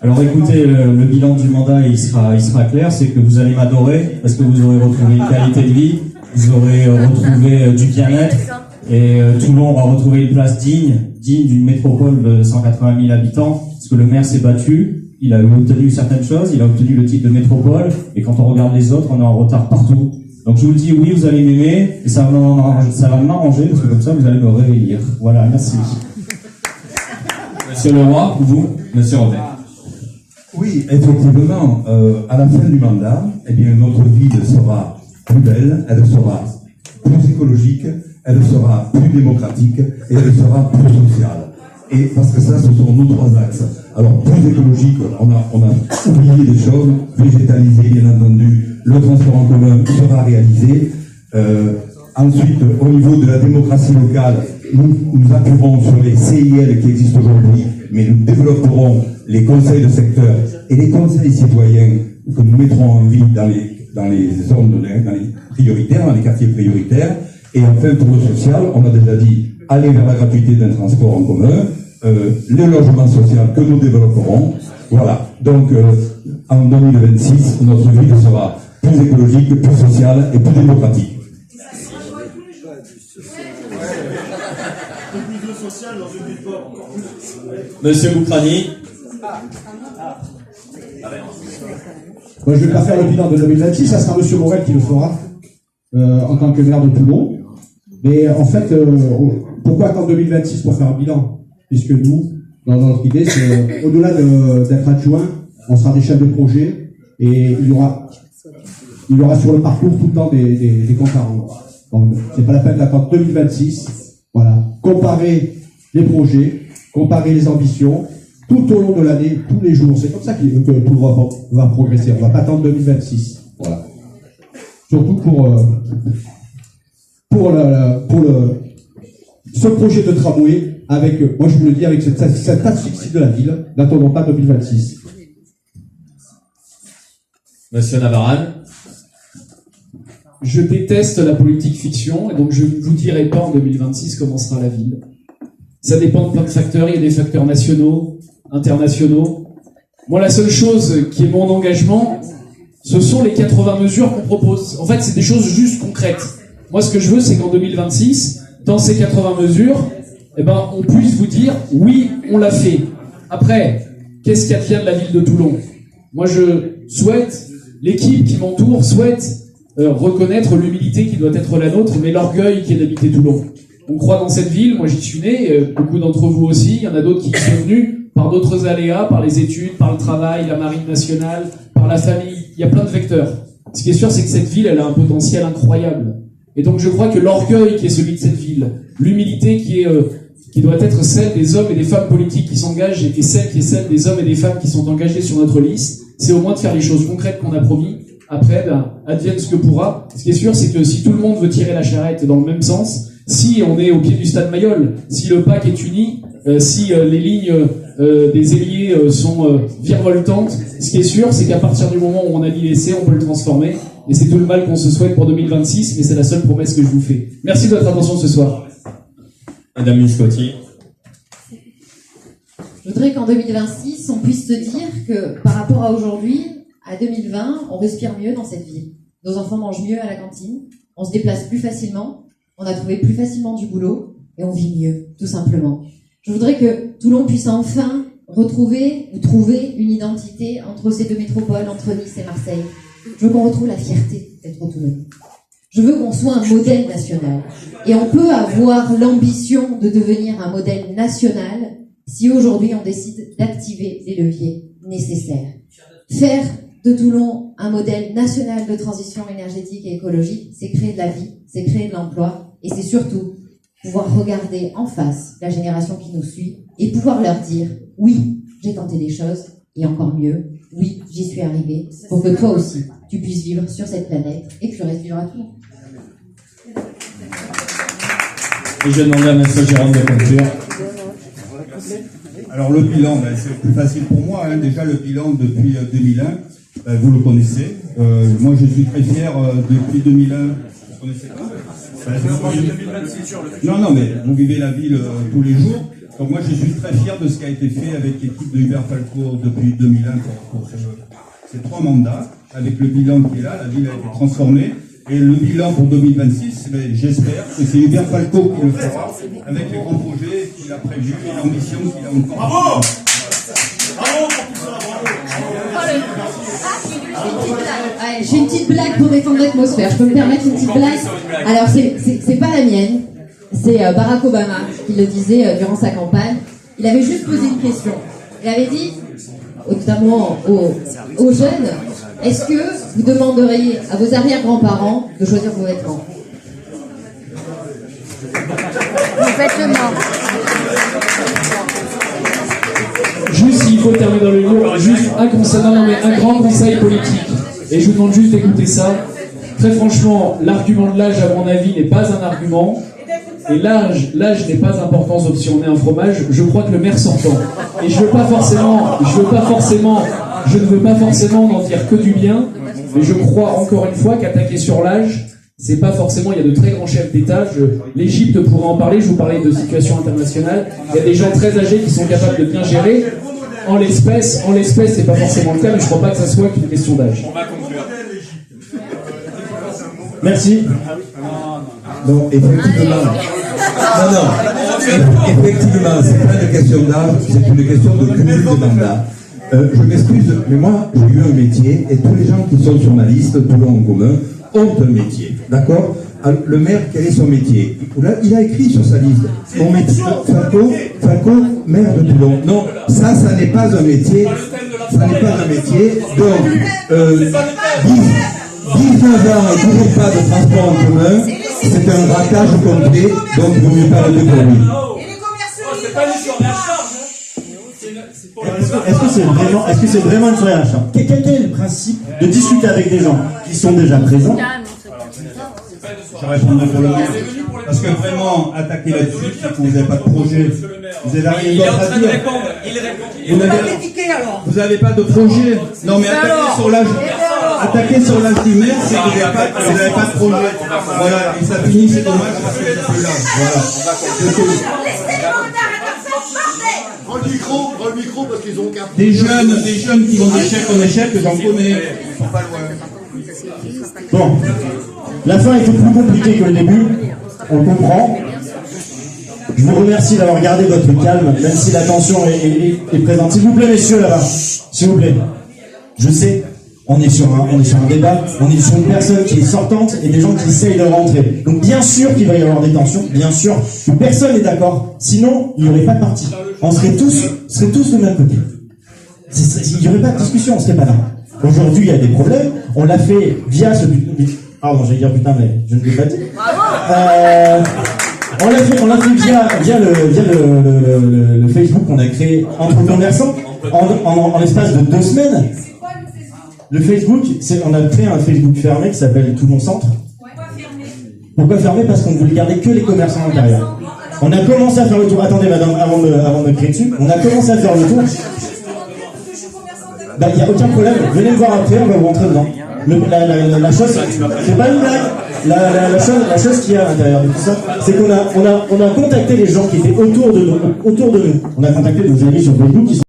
Alors écoutez, le bilan du mandat, il sera clair, c'est que vous allez m'adorer, parce que vous aurez retrouvé une qualité de vie, vous aurez retrouvé du bien-être, et Toulon va retrouver une place digne d'une métropole de 180 000 habitants, parce que le maire s'est battu, il a obtenu certaines choses, il a obtenu le titre de métropole, et quand on regarde les autres, on est en retard partout. Donc je vous le dis, oui, vous allez m'aimer, et ça va m'arranger, parce que comme ça, vous allez me réélire. Voilà, merci. Monsieur Leroy, vous, Monsieur Robert. Oui, effectivement, à la fin du mandat, eh bien, notre ville sera plus belle, elle sera plus écologique, elle sera plus démocratique et elle sera plus sociale. Et parce que ça, ce sont nos 3 axes. Alors, plus écologique, on a oublié des choses, végétalisé, bien entendu, le transport en commun sera réalisé. Ensuite, au niveau de la démocratie locale, nous appuierons sur les CIL qui existent aujourd'hui, mais nous développerons les conseils de secteur et les conseils citoyens que nous mettrons en vie dans les zones, dans les prioritaires, dans les quartiers prioritaires. Et enfin, pour le social, on a déjà dit, aller vers la gratuité d'un transport en commun, les logements sociaux que nous développerons. Voilà. Donc, en 2026, notre ville sera plus écologique, plus sociale et plus démocratique. Monsieur Boukrani. Moi, je ne vais pas faire le bilan de 2026, ça sera Monsieur Morel qui le fera, en tant que maire de Toulon. Mais en fait, pourquoi attendre 2026 pour faire un bilan? Puisque nous, dans notre idée, c'est au-delà d'être adjoint, on sera des chefs de projet et il y aura sur le parcours tout le temps des comptes à rendre. Donc, c'est pas la peine d'attendre 2026. Voilà. Comparer les projets, comparer les ambitions, tout au long de l'année, tous les jours. C'est comme ça que tout va progresser. On va pas attendre 2026. Voilà. Surtout ce projet de tramway, avec, moi je vous le dis, avec cette asphyxie de la ville, n'attendons pas 2026. Monsieur Navarane. Je déteste la politique fiction, et donc je ne vous dirai pas en 2026 comment sera la ville. Ça dépend de plein de facteurs, il y a des facteurs nationaux, internationaux. Moi, la seule chose qui est mon engagement, ce sont les 80 mesures qu'on propose. En fait, c'est des choses juste concrètes. Moi, ce que je veux, c'est qu'en 2026, dans ces 80 mesures, on puisse vous dire, oui, on l'a fait. Après, qu'est-ce qu'il y a de la ville de Toulon? Moi, je souhaite, l'équipe qui m'entoure souhaite reconnaître l'humilité qui doit être la nôtre, mais l'orgueil qui est d'habiter Toulon. On croit dans cette ville, moi j'y suis né, beaucoup d'entre vous aussi, il y en a d'autres qui y sont venus par d'autres aléas, par les études, par le travail, la marine nationale, par la famille, il y a plein de vecteurs. Ce qui est sûr, c'est que cette ville, elle a un potentiel incroyable. Et donc je crois que l'orgueil qui est celui de cette ville, l'humilité qui doit être celle des hommes et des femmes politiques qui s'engagent et celle qui est celle des hommes et des femmes qui sont engagés sur notre liste, c'est au moins de faire les choses concrètes qu'on a promis. Après, advienne ce que pourra. Ce qui est sûr, c'est que si tout le monde veut tirer la charrette dans le même sens, si on est au pied du stade Mayol, si le PAC est uni, si les lignes des ailiers sont virevoltantes, ce qui est sûr, c'est qu'à partir du moment où on a dit l'essai, on peut le transformer. Et c'est tout le mal qu'on se souhaite pour 2026, mais c'est la seule promesse que je vous fais. Merci de votre attention ce soir. Madame Miscotti. Je voudrais qu'en 2026, on puisse se dire que par rapport à aujourd'hui, à 2020, on respire mieux dans cette ville. Nos enfants mangent mieux à la cantine, on se déplace plus facilement, on a trouvé plus facilement du boulot, et on vit mieux, tout simplement. Je voudrais que Toulon puisse enfin retrouver ou trouver une identité entre ces deux métropoles, entre Nice et Marseille. Je veux qu'on retrouve la fierté d'être Toulonnais. Je veux qu'on soit un modèle national. Et on peut avoir l'ambition de devenir un modèle national si aujourd'hui on décide d'activer les leviers nécessaires. Faire de Toulon un modèle national de transition énergétique et écologique, c'est créer de la vie, c'est créer de l'emploi et c'est surtout pouvoir regarder en face la génération qui nous suit et pouvoir leur dire « Oui, j'ai tenté des choses et encore mieux, oui, j'y suis arrivé pour que toi aussi, tu puisses vivre sur cette planète et que le reste vivra tout le monde. » Et je demande à M. Jérôme de conclure. Alors le bilan, c'est plus facile pour moi. Déjà le bilan depuis 2001, vous le connaissez. Moi je suis très fier depuis 2001. Vous connaissez pas Non, mais vous vivez la ville tous les jours. Donc moi je suis très fier de ce qui a été fait avec l'équipe de Hubert Falco depuis 2001 pour ces 3 mandats. Avec le bilan qui est là, la ville a été transformée. Et le bilan pour 2026, j'espère que c'est Hubert Falco qui le fera, avec les grands projets qu'il a prévus et l'ambition qu'il a encore. Bravo! Bravo pour tout ça, Allez, j'ai une petite blague pour détendre l'atmosphère. Je peux me permettre une petite blague? Alors, c'est pas la mienne. C'est Barack Obama qui le disait durant sa campagne. Il avait juste posé une question. Il avait dit, notamment aux jeunes, est-ce que vous demanderiez à vos arrière-grands-parents de choisir vos vêtements? Vos vêtements. Juste, il faut terminer dans le mot, juste un grand conseil politique. Et je vous demande juste d'écouter ça. Très franchement, l'argument de l'âge, à mon avis, n'est pas un argument. Et l'âge n'est pas important, sauf si on est un fromage. Je crois que le maire sortant. Et je ne veux pas forcément n'en dire que du bien. Mais je crois encore une fois qu'attaquer sur l'âge, c'est pas forcément, il y a de très grands chefs d'État, l'Égypte pourrait en parler, je vous parlais de situation internationale, il y a des gens très âgés qui sont capables de bien gérer. En l'espèce, c'est pas forcément le cas, mais je crois pas que ça soit qu'une question d'âge. Merci. Donc, effectivement. Non. Effectivement, c'est pas une question d'âge, c'est une question de cumul de mandats. Je m'excuse, mais moi, j'ai eu un métier, et tous les gens qui sont sur ma liste, tout l'ont en commun, ont un métier. D'accord? Le maire, quel est son métier? Il a écrit sur sa liste. Mon métier, Falco, maire de Toulon. Non, ça n'est pas un métier. Ça n'est pas un métier. Donc, 19 ans et toujours pas de transport en commun, c'est un ratage complet, donc il vaut mieux pas le pour lui. Est-ce que c'est vraiment une soirée à la charge? Quel est le principe de discuter avec des gens qui sont déjà présents? Je répondrai pour le maire. Parce que vraiment, attaquer là-dessus, c'est que vous n'avez pas de projet. Vous avez rien d'autre à dire. Vous n'avez pas de projet. Non, mais attaquer sur l'âge du maire, c'est que vous n'avez pas de projet. Voilà, et ça finit, c'est dommage parce que c'est plus là. Voilà. Prends le micro parce qu'ils ont qu'un. Des jeunes qui vont d'échec en échec, que j'en connais. Ils sont pas loin. Bon. La fin était plus compliquée que le début, on comprend. Je vous remercie d'avoir gardé votre calme, même si la tension est présente. S'il vous plaît, messieurs, là-bas, s'il vous plaît. Je sais, on est sur un débat, on est sur une personne qui est sortante et des gens qui essayent de rentrer. Donc bien sûr qu'il va y avoir des tensions, bien sûr que personne n'est d'accord, sinon il n'y aurait pas de parti. On serait tous de même côté. Il n'y aurait pas de discussion, on serait pas là. Aujourd'hui, il y a des problèmes, on l'a fait via ce... Pardon, j'allais dire putain, mais je ne l'ai pas dit. On l'a fait via le Facebook qu'on a créé entre commerçants en l'espace de 2 semaines. Le Facebook, on a créé un Facebook fermé qui s'appelle Toulon Centre. Pourquoi fermé? Parce qu'on ne voulait garder que les commerçants à l'intérieur. On a commencé à faire le tour. Attendez, madame, avant de me crier dessus. On a commencé à faire le tour. Il n'y a aucun problème. Venez me voir après, on va vous rentrer dedans. La chose, c'est pas une blague. La chose qu'il y a à l'intérieur de tout ça, c'est qu'on a contacté les gens qui étaient autour de nous. On a contacté nos amis sur Facebook qui sont